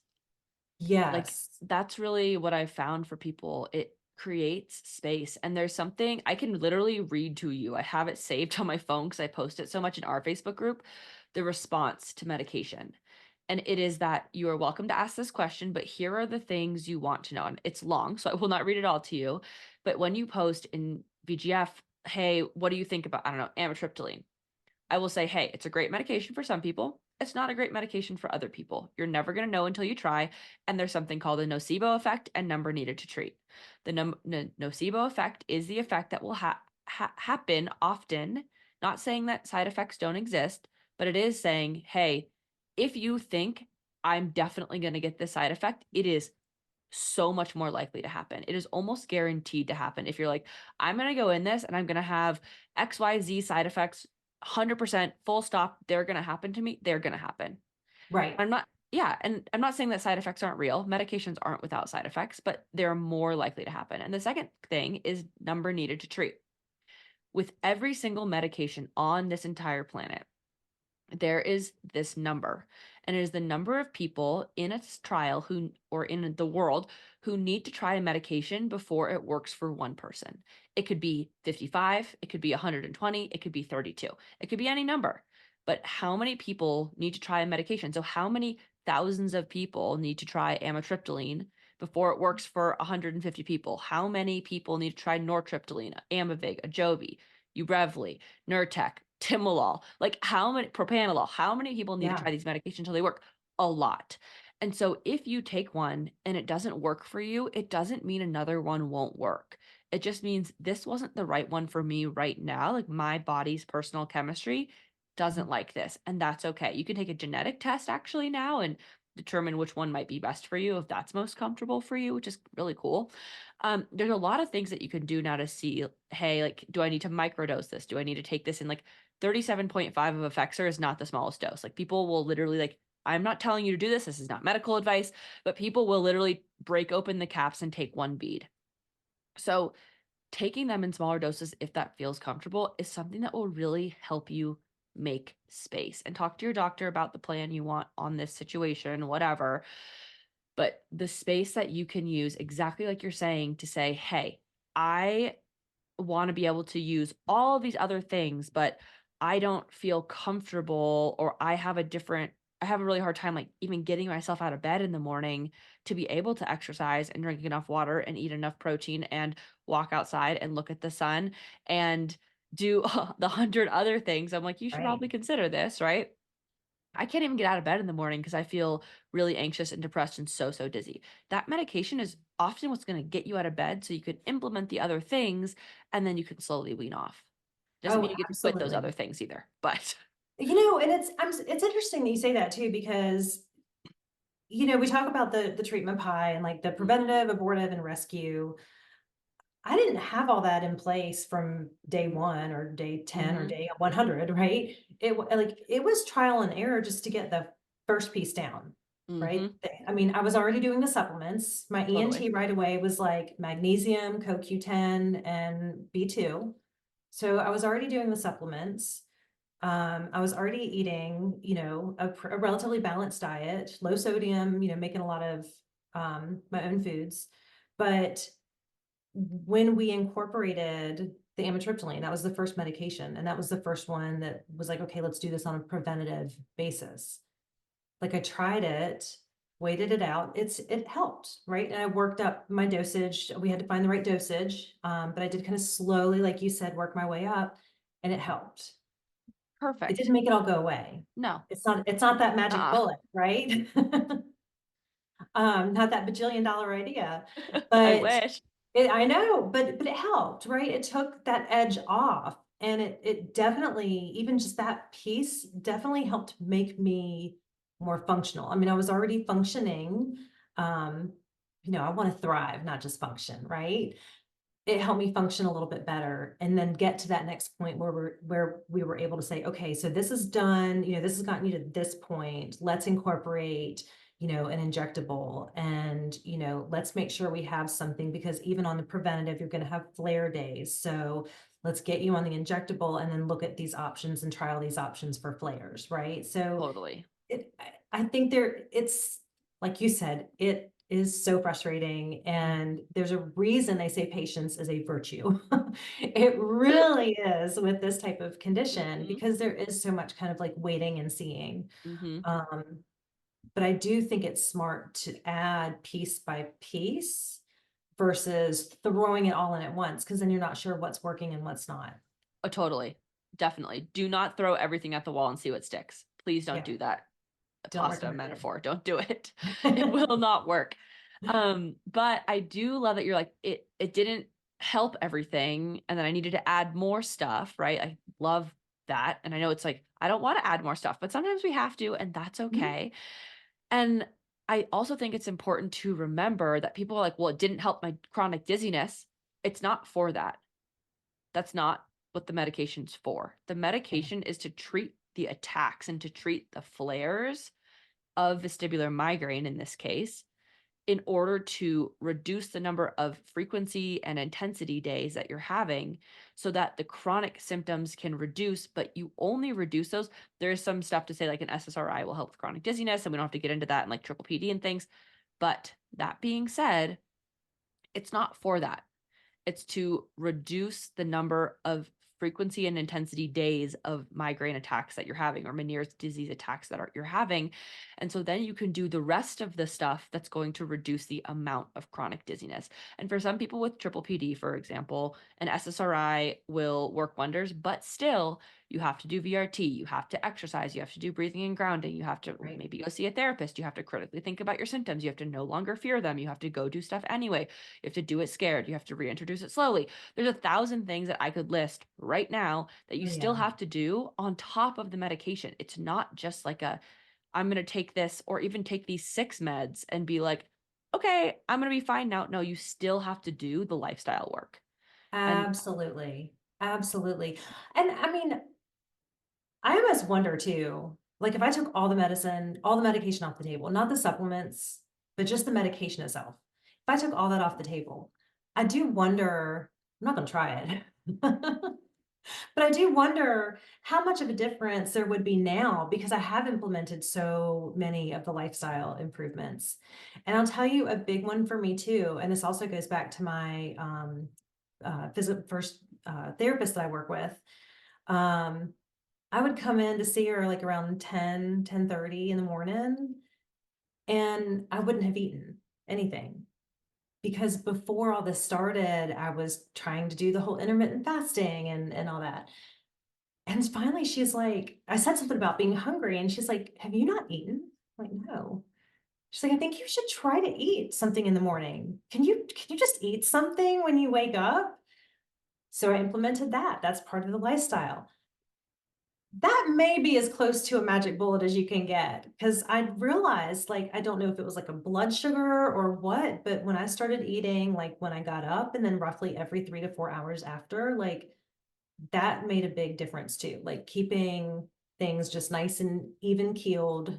Like Yes. that's really what I've found for people. creates space. And there's something I can literally read to you. I have it saved on my phone because I post it so much in our Facebook group. The response to medication. And it is that you are welcome to ask this question, but here are the things you want to know. And it's long, so I will not read it all to you. But when you post in VGF, hey, what do you think about, I don't know, amitriptyline? I will say, hey, it's a great medication for some people. It's not a great medication for other people. You're never going to know until you try. And there's something called a nocebo effect and number needed to treat. The nocebo effect is the effect that will happen often. Not saying that side effects don't exist, but it is saying, hey, if you think I'm definitely going to get this side effect, it is so much more likely to happen. It is almost guaranteed to happen. If you're like, I'm going to go in this and I'm going to have XYZ side effects, 100% full stop, they're going to happen to me, they're going to happen. Right. I'm not, yeah. And I'm not saying that side effects aren't real. Medications aren't without side effects, but they're more likely to happen. And the second thing is number needed to treat. With every single medication on this entire planet, there is this number, and it is the number of people in a trial who, or in the world, who need to try a medication before it works for one person. It could be 55, it could be 120, it could be 32, it could be any number. But how many people need to try a medication? So how many thousands of people need to try amitriptyline before it works for 150 people? How many people need to try nortriptyline, Amavig, Ajovy, Ubrevly, Nurtec, Timolol, like how many, propanolol, how many people need to Yeah. try these medications until they work? A lot. And so if you take one and it doesn't work for you, it doesn't mean another one won't work. It just means this wasn't the right one for me right now. Like my body's personal chemistry doesn't like this, and that's okay. You can take a genetic test actually now and determine which one might be best for you if that's most comfortable for you, which is really cool. There's a lot of things that you can do now to see, hey, like, do I need to microdose this? Do I need to take this in like 37.5 of Effexor is not the smallest dose. Like people will literally like, I'm not telling you to do this. This is not medical advice, but people will literally break open the caps and take one bead. So taking them in smaller doses, if that feels comfortable, is something that will really help you make space, and talk to your doctor about the plan you want on this situation, whatever. But the space that you can use, exactly like you're saying, to say, hey, I want to be able to use all of these other things, but I don't feel comfortable, or I have a really hard time like even getting myself out of bed in the morning to be able to exercise and drink enough water and eat enough protein and walk outside and look at the sun and do the 100 other things. I'm like, you should Right. probably consider this, right? I can't even get out of bed in the morning because I feel really anxious and depressed and so dizzy. That medication is often what's going to get you out of bed so you can implement the other things and then you can slowly wean off. Doesn't Oh, mean you get to quit those other absolutely. things either, but And it's interesting that you say that too, because we talk about the treatment pie and like the Mm, preventative, abortive, and rescue. I didn't have all that in place from day 1 or day 10 or mhm, day 100, right? It was trial and error just to get the first piece down, right? mhm, I mean, I was already doing the supplements. My totally. ENT right away was like magnesium, CoQ10, and B2. So I was already doing the supplements. I was already eating, a relatively balanced diet, low sodium, making a lot of my own foods. But when we incorporated the amitriptyline, that was the first medication, and that was the first one that was like, okay, let's do this on a preventative basis. Like I tried it, waited it out. It helped, right? And I worked up my dosage. We had to find the right dosage, but I did kind of slowly, like you said, work my way up, and it helped. It Perfect. didn't make it all go away. No. It's not that magic Uh-uh. bullet, right? Not that bajillion-dollar idea, I but wish. I know, but it helped, right? It took that edge off, and it definitely, even just that piece definitely helped make me more functional. I mean, I was already functioning, um, I wanna thrive, not just function, right? It helped me function a little bit better and then get to that next point where we were able to say, okay, so this is done, this has gotten you to this point. Let's incorporate, an injectable, and, let's make sure we have something, because even on the preventative, you're going to have flare days. So let's get you on the injectable and then look at these options and trial these options for flares, right? So Totally. I think it's like you said, is so frustrating. And there's a reason they say patience is a virtue. It really is with this type of condition Mhm, because there is so much kind of like waiting and seeing. mhm. Um, but I do think it's smart to add piece by piece versus throwing it all in at once, because then you're not sure what's working and what's not. Oh, totally. Definitely. Do not throw everything at the wall and see what sticks. Please don't Yeah, do that. A don't pasta recommend metaphor. Don't do it. It it. will not work. But I do love that you're like, it didn't help everything, and then I needed to add more stuff, right? I love that. And I know it's like, I don't want to add more stuff, but sometimes we have to, and that's Mhm. okay. And I also think it's important to remember that people are like, well, it didn't help my chronic dizziness. It's not for that. That's not what the medication's for. The Yeah, medication is to treat the attacks and to treat the flares of vestibular migraine in this case, in order to reduce the number of frequency and intensity days that you're having so that the chronic symptoms can reduce, but you only reduce those. There's some stuff to say like an SSRI will help with chronic dizziness, and we don't have to get into that and like triple PD and things. But that being said, it's not for that. It's to reduce the number of frequency and intensity days of migraine attacks that you're having, or Meniere's disease attacks that you're having. And so then you can do the rest of the stuff that's going to reduce the amount of chronic dizziness. And for some people with triple PD, for example, an SSRI will work wonders, but still you have to do VRT, you have to exercise, you have to do breathing and grounding, you have to right. maybe go see a therapist, you have to critically think about your symptoms, you have to no longer fear them, you have to go do stuff anyway. You have to do it scared. You have to reintroduce it slowly. There's 1,000 things that I could list right now that you Oh, still yeah. have to do on top of the medication. It's not just like I'm going to take this or even take these 6 meds and be like, okay, I'm going to be fine now. No, you still have to do the lifestyle work. And Absolutely. Absolutely. And I mean, I almost wonder too, like if I took all the medicine, all the medication off the table, not the supplements, but just the medication itself. If I took all that off the table, I do wonder, I'm not going to try it. But I do wonder how much of a difference there would be now because I have implemented so many of the lifestyle improvements. And I'll tell you a big one for me too. And this also goes back to my first therapist that I work with. Um, I would come in to see her like around 10:30 in the morning, and I wouldn't have eaten anything because before all this started, I was trying to do the whole intermittent fasting and all that. And finally, she's like, I said something about being hungry, and she's like, "Have you not eaten?" I'm like, no. She's like, "I think you should try to eat something in the morning. Can you just eat something when you wake up?" So I implemented that. That's part of the lifestyle. That may be as close to a magic bullet as you can get because I realized, like, I don't know if it was like a blood sugar or what, but when I started eating, like when I got up and then roughly every 3 to 4 hours after, like that made a big difference too. Like keeping things just nice and even keeled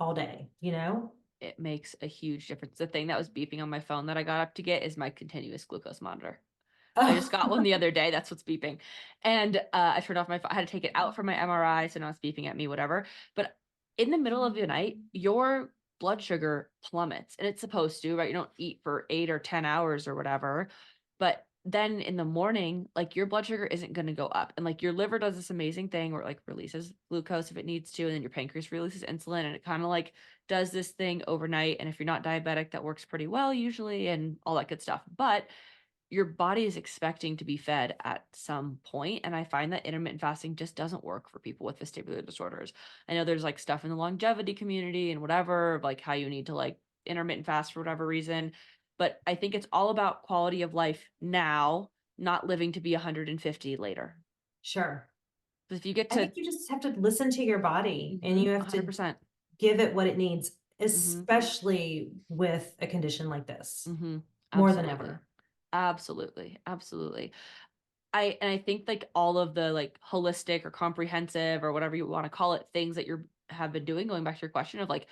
all day, you know? it makes a huge difference. The thing that was beeping on my phone that I got up to get is my continuous glucose monitor. I just got one the other day. That's what's beeping. And I turned off my phone. I had to take it out from my MRI. So now it's beeping at me, whatever. But in the middle of the night, your blood sugar plummets, and it's supposed to, right? You don't eat for 8 or 10 hours or whatever. But then in the morning, like your blood sugar isn't going to go up. And like your liver does this amazing thing where it like releases glucose if it needs to. And then your pancreas releases insulin. And it kind of like does this thing overnight. And if you're not diabetic, that works pretty well usually and all that good stuff. But your body is expecting to be fed at some point, and I find that intermittent fasting just doesn't work for people with vestibular disorders. I know there's like stuff in the longevity community and whatever, like how you need to like intermittent fast for whatever reason, but I think it's all about quality of life now, not living to be 150 later. Sure. But if you get I think to you just have to listen to your body and you have to 100%. give it what it needs, Hmm. especially with a condition like this, Hmm. more than Absolutely. ever. Absolutely. Absolutely. I think like all of the like holistic or comprehensive or whatever you want to call it things that you have been doing, going back to your question of like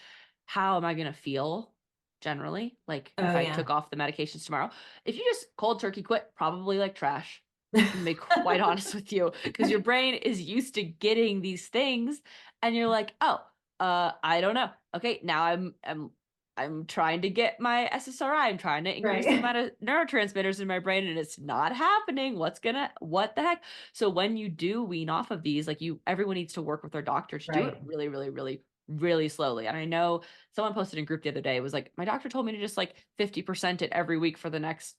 how am I going to feel generally, like if Oh, I took yeah. off the medications tomorrow. If you just cold turkey quit, probably like trash. I'm gonna be quite honest with you, because your brain is used to getting these things and you're like, oh, I don't know, okay, now I'm I'm trying to get my SSRI. I'm trying to increase the Right. amount of neurotransmitters in my brain and it's not happening. What the heck? So when you do wean off of these, like everyone needs to work with their doctor to do it Right. really, really, really, really slowly. And I know someone posted in group the other day, it was like, my doctor told me to just like 50% it every week for the next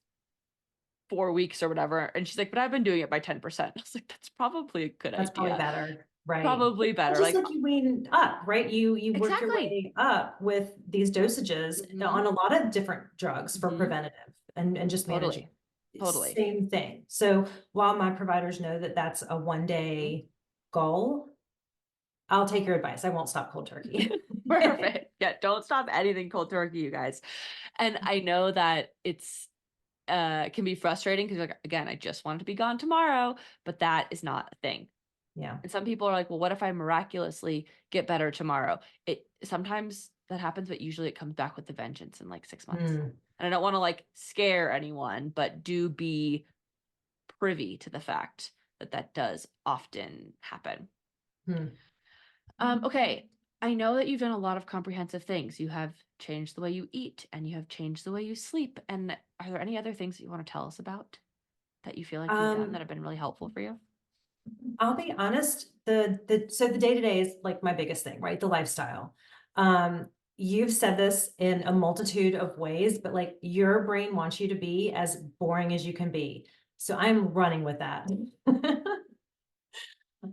4 weeks or whatever. And she's like, but I've been doing it by 10%. I was like, that's probably a good That's probably idea. better. Right. Probably Well, better. just Like, like you wean up, right? You work your exactly. way up with these dosages Hmm. on a lot of different drugs for Hmm. preventative and just managing. Totally. Totally. Same thing. So while my providers know that that's a one Mhm. day goal, I'll take your advice. I won't stop cold turkey. Perfect. Yeah, don't stop anything cold turkey, you guys. And I know that it's can be frustrating because like again, I just want it to be gone tomorrow, but that is not a thing. Yeah. And some people are like, well, what if I miraculously get better tomorrow? It sometimes that happens, but usually it comes back with a vengeance in like 6 months. Hmm. And I don't want to like scare anyone, but do be privy to the fact that that does often happen. Hmm. Okay. I know that you've done a lot of comprehensive things. You have changed the way you eat and you have changed the way you sleep. And are there any other things that you want to tell us about that you feel like you've done that Um, have been really helpful for you? I'll be honest, the day-to-day is like my biggest thing, right? The lifestyle. You've said this in a multitude of ways, but like your brain wants you to be as boring as you can be. So I'm running with that.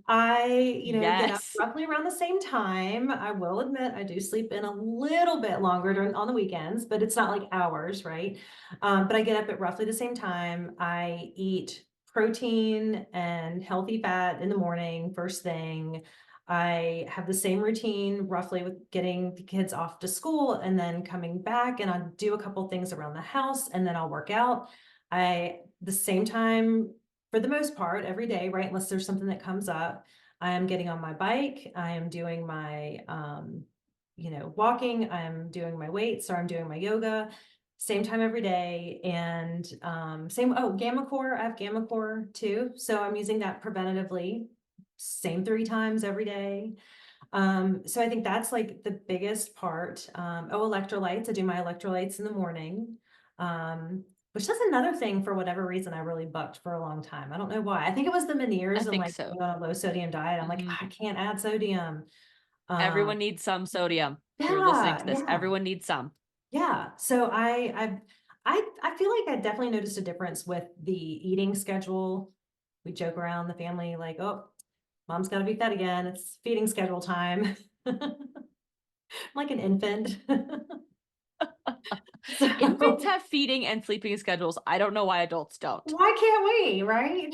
Get up Yes. roughly around the same time. I will admit I do sleep in a little bit longer during on the weekends, but it's not like hours, right? But I get up at roughly the same time. I eat protein and healthy fat in the morning, first thing. I have the same routine roughly with getting the kids off to school and then coming back, and I'll do a couple things around the house and then I'll work out. The same time for the most part, every day, right? Unless there's something that comes up, I am getting on my bike. I am doing my, walking. I'm doing my weights or I'm doing my yoga. Same time every day. And Gamma Core. I have Gamma Core too. So I'm using that preventatively. Same 3 times every day. So I think that's like the biggest part. Electrolytes. I do my electrolytes in the morning. Um, which is another thing for whatever reason I really bucked for a long time. I don't know why. I think it was the I Meniere's and think like so. being on a low sodium diet. I'm like, Hmm. I can't add sodium. Um, Everyone needs some sodium. If you're listening yeah, to this, yeah, everyone needs some. yeah. So I feel like I definitely noticed a difference with the eating schedule. We joke around the family like, oh, mom's got to be fed again. It's feeding schedule time. Like an infant. Infants So have feeding and sleeping schedules. I don't know why adults don't. why can't we, right?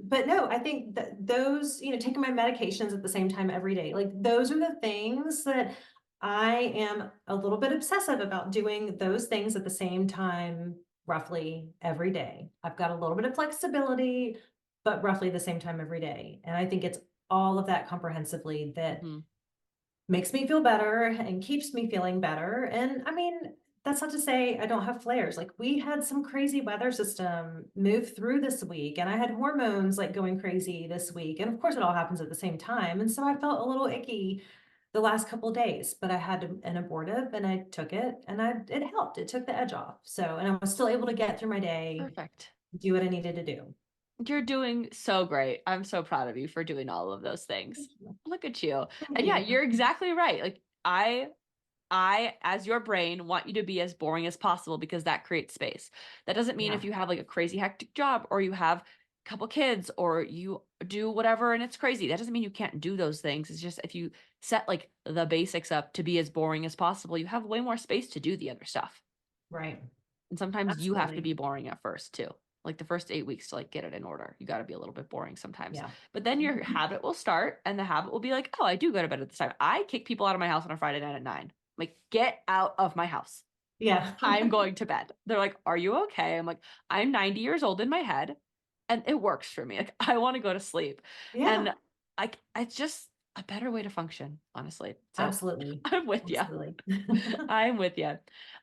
But no, I think that those, taking my medications at the same time every day, like those are the things that I am a little bit obsessive about doing those things at the same time, roughly every day. I've got a little bit of flexibility, but roughly the same time every day. And I think it's all of that comprehensively that Hmm. makes me feel better and keeps me feeling better. And I mean, that's not to say I don't have flares. Like we had some crazy weather system move through this week, and I had hormones like going crazy this week. And of course, it all happens at the same time. And so I felt a little icky the last couple of days, but I had an abortive and I took it and it helped. It took the edge off. So, and I was still able to get through my day, Perfect. do what I needed to do. You're doing so great. I'm so proud of you for doing all of those things. Thank you. Look at you. Thank And yeah, you. you're exactly right. Like I, as your brain, want you to be as boring as possible because that creates space. That doesn't mean if Yeah, you have like a crazy hectic job or you have a couple kids or you do whatever and it's crazy. That doesn't mean you can't do those things. It's just if you set like the basics up to be as boring as possible, you have way more space to do the other stuff. right. And sometimes you have to Absolutely. be boring at first too. Like the first 8 weeks to like get it in order. You got to be a little bit boring sometimes. Yeah. But then your habit will start and the habit will be like, oh, I do go to bed at this time. I kick people out of my house on a Friday night at 9. Like, get out of my house. Yeah. I'm going to bed. They're like, are you okay? I'm like, I'm 90 years old in my head and it works for me. Like, I want to go to sleep. And Yeah. it's just a better way to function, honestly. So Absolutely. I'm with you. Absolutely. I'm with you.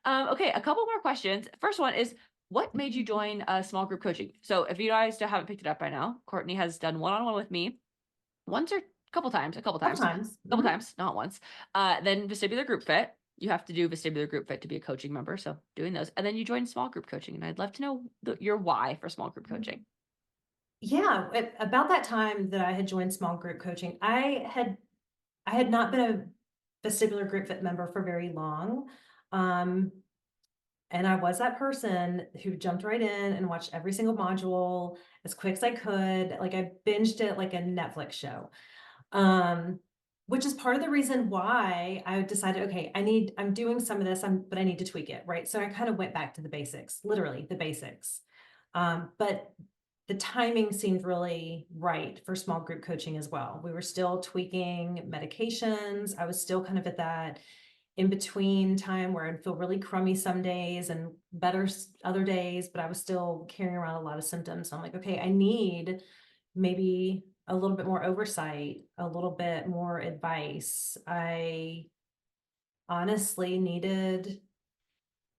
Okay, a couple more questions. First one is, what made you join a small group coaching? So if you guys still haven't picked it up by now, Courtney has done one-on-one with me once or A couple Couple times, times. couple times, not once. Then vestibular group fit. You have to do vestibular group fit to be a coaching member. So doing those. And then you join small group coaching. And I'd love to know your why for small group coaching. Yeah, about that time that I had joined small group coaching, I had not been a vestibular group fit member for very long. Um, and I was that person who jumped right in and watched every single module as quick as I could. Like I binged it like a Netflix show. Um, which is part of the reason why I decided, okay, I'm doing some of this, but I need to tweak it, right? So I kind of went back to the basics, literally the basics. But the timing seemed really right for small group coaching as well. We were still tweaking medications. I was still kind of at that in between time where I'd feel really crummy some days and better other days, but I was still carrying around a lot of symptoms. So I'm like, okay, I need maybe a little bit more oversight, a little bit more advice. I honestly needed,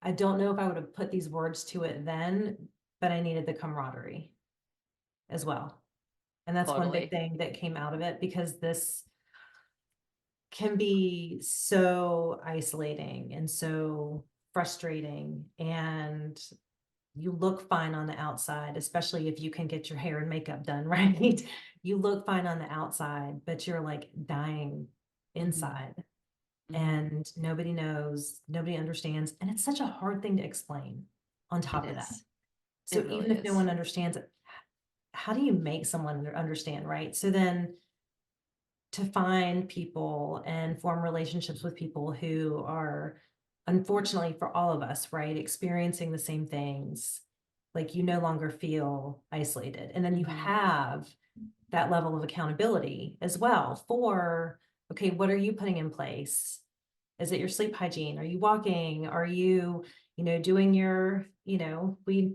I don't know if I would have put these words to it then, but I needed the camaraderie as well. And that's one big Totally. thing that came out of it, because this can be so isolating and so frustrating, and you look fine on the outside, especially if you can get your hair and makeup done right. You look fine on the outside, but you're like dying Mm-hmm. inside, Mm-hmm. and nobody knows, nobody understands. And it's such a hard thing to explain on It top of that. is. So It really even if no is. one understands it, how do you make someone understand, right? So then to find people and form relationships with people who are, unfortunately for all of us, right, experiencing the same things, like you no longer feel isolated. And then you Mm-hmm. have that level of accountability as well for, okay, what are you putting in place? Is it your sleep hygiene? Are you walking? Are you, doing your, we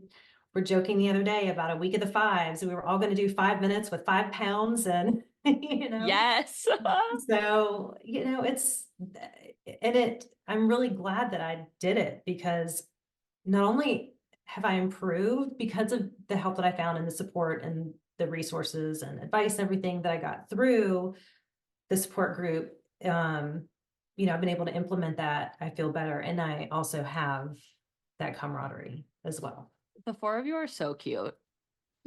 were joking the other day about a week of the fives. We were all going to do 5 minutes with 5 pounds, and, Yes. so, I'm really glad that I did it, because not only have I improved because of the help that I found and the support and the resources and advice and everything that I got through the support group, I've been able to implement that. I feel better. And I also have that camaraderie as well. The four of you are so cute.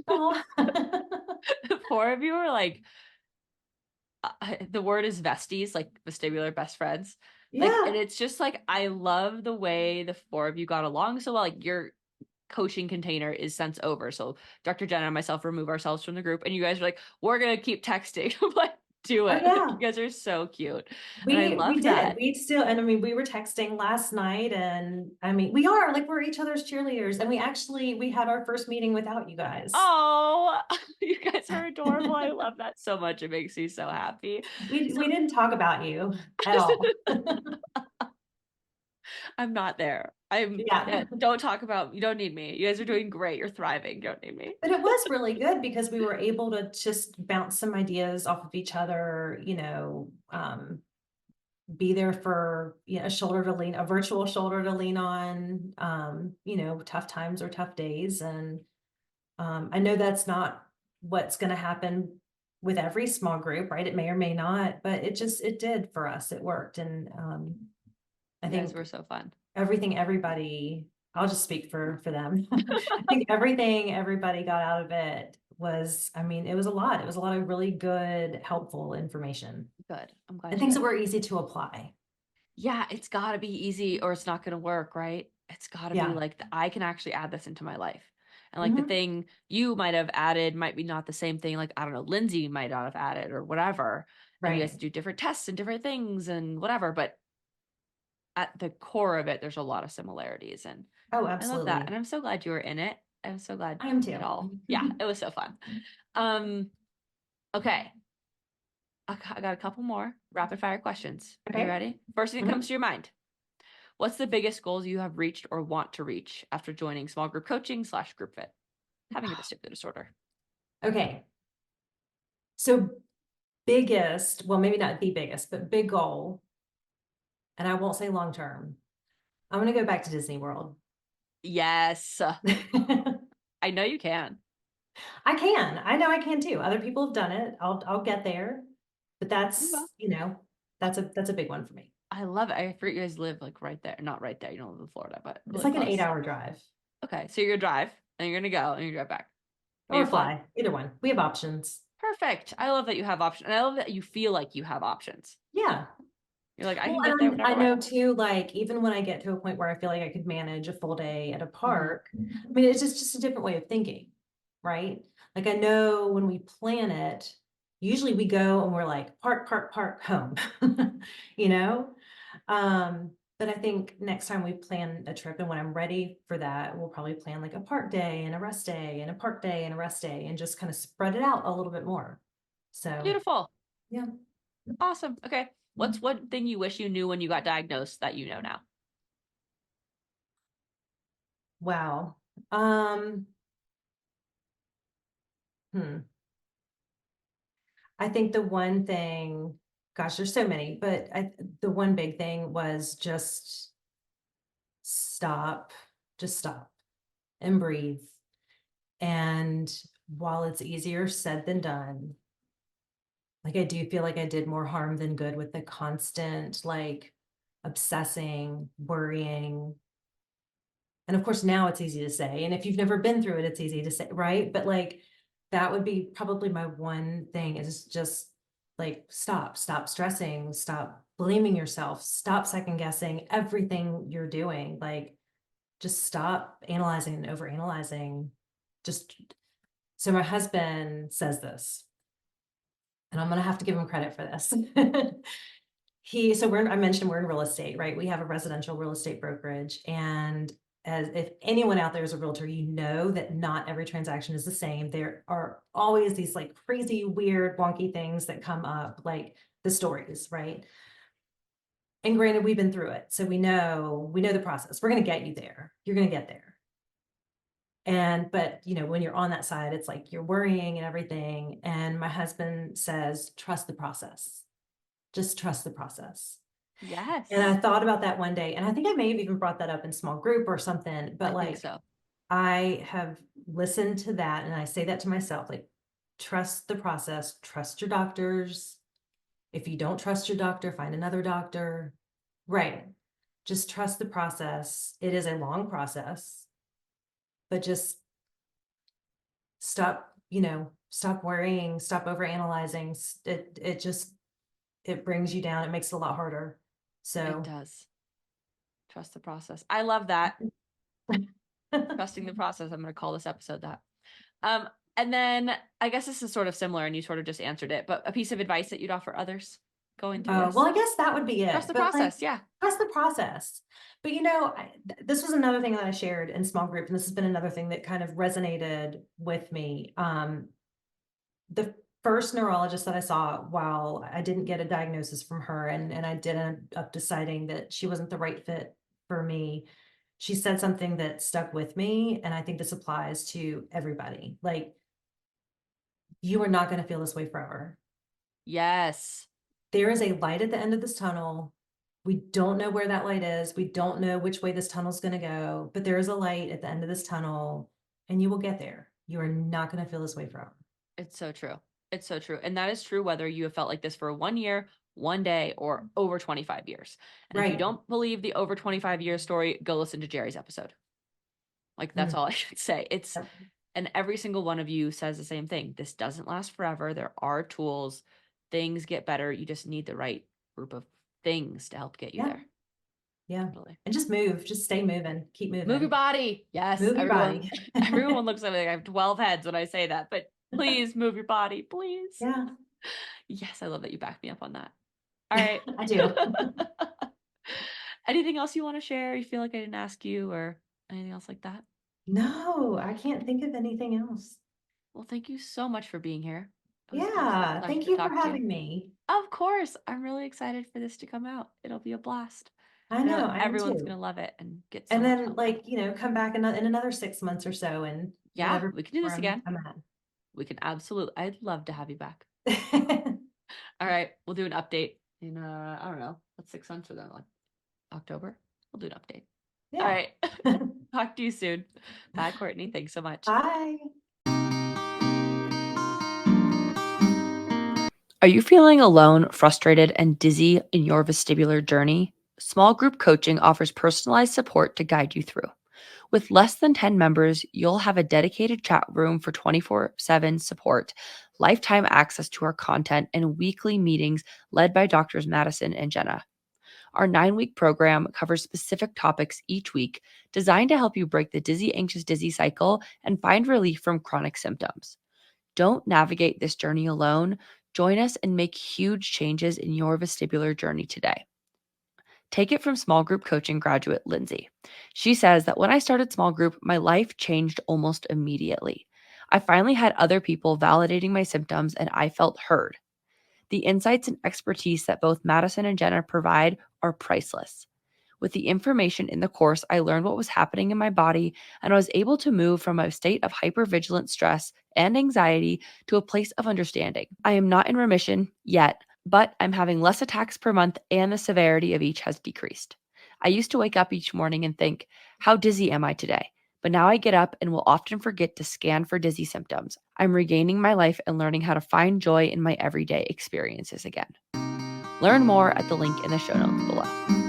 Oh, The four of you are like, the word is vesties, like vestibular best friends. Like, and yeah. it's just like, I love the way the four of you got along so well. Like, your coaching container is sent over. So Dr. Jenna and myself remove ourselves from the group, and you guys are like, we're gonna keep texting. I'm like, do Oh, it. Like, yeah. you guys are so cute. And I We love did. that. We still, and I mean, we were texting last night, and I mean, we are like, we're each other's cheerleaders. And we had our first meeting without you guys. Oh, you guys are adorable. I love that so much. It makes me so happy. So We didn't talk about you at all. I'm not there. Yeah. Don't talk about, you don't need me. You guys are doing great. You're thriving. You don't need me. But it was really good because we were able to just bounce some ideas off of each other, be there for, a virtual shoulder to lean on, tough times or tough days. And I know that's not what's going to happen with every small group, right? It may or may not, but it did for us. It worked. And I You guys think were so fun. everybody, I'll just speak for them. I think everything everybody got out of it was, I mean, it was a lot. It was a lot of really good, helpful information Good. I'm and glad you things guys. that were easy to apply. Yeah, it's got to be easy or it's not going to work, right? It's got to be Yeah. like, I can actually add this into my life. And like the Hmm. thing you might have added might be not the same thing. Like, I don't know, Lindsay might not have added or whatever. And you guys Right. do different tests and different things and whatever. But at the core of it, there's a lot of similarities. And Oh, I love that. absolutely. And I'm so glad you were in it. I'm so glad I am it too. all, yeah, it was so fun. Um, okay. I got a couple more rapid fire questions. Are you Okay. ready? First thing that comes Hmm. to your mind. What's the biggest goals you have reached or want to reach after joining small group coaching / group fit? Having a vestibular disorder. Okay. So biggest, well, maybe not the biggest, but big goal, and I won't say long term. I'm going to go back to Disney World. Yes. I I know you can. can. I know I can too. Other people have done it. I'll get there. But that's, that's a big one for me. I love it. I forget you guys live like right there. Not right there. You don't live in Florida, but It's really like an close. 8-hour drive. Okay. So you're gonna drive and you're gonna go and you drive back. Or Maybe fly. fly, either one. We have options. Perfect. I love that you have options. And I love that you feel like you have options. Yeah. You're like, I Well, can get there and I whatever way. know too, like even when I get to a point where I feel like I could manage a full day at a Mhm. park, I mean, it's just a different way of thinking, right? Like I know when we plan it, usually we go and we're like park, park, park, home, you know? But I think next time we plan a trip and when I'm ready for that, we'll probably plan like a park day and a rest day and a park day and a rest day and just kind of spread it out a little bit more. So, Beautiful. yeah. Awesome. Okay. What's one thing you wish you knew when you got diagnosed that you know now? Wow. Um, hmm. I think the one thing, gosh, there's so many, but the one big thing was just stop, just stop and breathe. And while it's easier said than done, like I do feel like I did more harm than good with the constant, like obsessing, worrying. And of course, now it's easy to say. And if you've never been through it, it's easy to say, right? But like that would be probably my one thing is just like stop stressing, stop blaming yourself, stop second guessing everything you're doing. Like just stop analyzing and overanalyzing. Just so my husband says this, and I'm gonna have to give him credit for this. I mentioned we're in real estate, right? We have a residential real estate brokerage. And as if anyone out there is a realtor, you know that not every transaction is the same. There are always these like crazy, weird, wonky things that come up, like the stories, right? And granted, we've been through it. So we know the process. We're gonna get you there. You're gonna get there. But when you're on that side, it's like you're worrying and everything. And my husband says, trust the process. Just trust the process. Yes. And I thought about that one day, and I think I may have even brought that up in small group or something, but I think like so. I have listened to that and I say that to myself, like, trust the process, trust your doctors. If you don't trust your doctor, find another doctor. Right. Just trust the process. It is a long process, but just stop worrying, stop overanalyzing. It brings you down. It makes it a lot harder. It So does. Trust the process. I love that. Trusting the process. I'm going to call this episode that. And then I guess this is sort of similar and you sort of just answered it, but a piece of advice that you'd offer others going through this. Well, I guess that would be it. Trust the But like, process. Yeah. trust the process. But this was another thing that I shared in small group, and this has been another thing that kind of resonated with me. The first neurologist that I saw, while I didn't get a diagnosis from her, and I did end up deciding that she wasn't the right fit for me, she said something that stuck with me, and I think this applies to everybody. Like, you are not going to feel this way forever. Yes. There is a light at the end of this tunnel. We don't know where that light is. We don't know which way this tunnel is going to go, but there is a light at the end of this tunnel and you will get there. You are not going to feel this way forever. It's so true. It's so true. And that is true whether you have felt like this for 1 year, 1 day, or over 25 years. And if you Right. don't believe the over 25 year story, go listen to Jerry's episode. Like that's all I should say. Yep. And every single one of you says the same thing. This doesn't last forever. There are tools. Things get better. You just need the right group of things to help get you Yeah. there. Yeah. Totally. And just move. Just stay moving. Keep moving. Move your body. Yes. Move your body. Everyone looks at me like I have 12 heads when I say that, but please move your body, please. Yeah. Yes, I love that you backed me up on that. All right. I do. Anything else you want to share? You feel like I didn't ask you or anything else like that? No, I can't think of anything else. Well, thank you so much for being here. It was a Yeah. pleasure Thank to you for talk to you. having me. Of course. I'm really excited for this to come out. It'll be a blast. I I know know. I am everyone's too. going to love it and get so And much then help. come back in another 6 months or so and Yeah, whatever we can do this again. I'm at. We can absolutely. I'd love to have you back. All right. We'll do an update in, I don't know, what's 6 months for them? Like October? We'll do an update. Yeah. All right. Talk to you soon. Bye, Courtney. Thanks so much. Bye. Are you feeling alone, frustrated, and dizzy in your vestibular journey? Small group coaching offers personalized support to guide you through. With less than 10 members, you'll have a dedicated chat room for 24/7 support, lifetime access to our content, and weekly meetings led by Doctors Madison and Jenna. Our 9-week program covers specific topics each week, designed to help you break the dizzy, anxious, dizzy cycle and find relief from chronic symptoms. Don't navigate this journey alone. Join us and make huge changes in your vestibular journey today. Take it from small group coaching graduate Lindsay. She says that when I started small group, my life changed almost immediately. I finally had other people validating my symptoms and I felt heard. The insights and expertise that both Madison and Jenna provide are priceless. With the information in the course, I learned what was happening in my body and I was able to move from a state of hypervigilant stress and anxiety to a place of understanding. I am not in remission yet, but I'm having less attacks per month and the severity of each has decreased. I used to wake up each morning and think, how dizzy am I today? But now I get up and will often forget to scan for dizzy symptoms. I'm regaining my life and learning how to find joy in my everyday experiences again. Learn more at the link in the show notes below.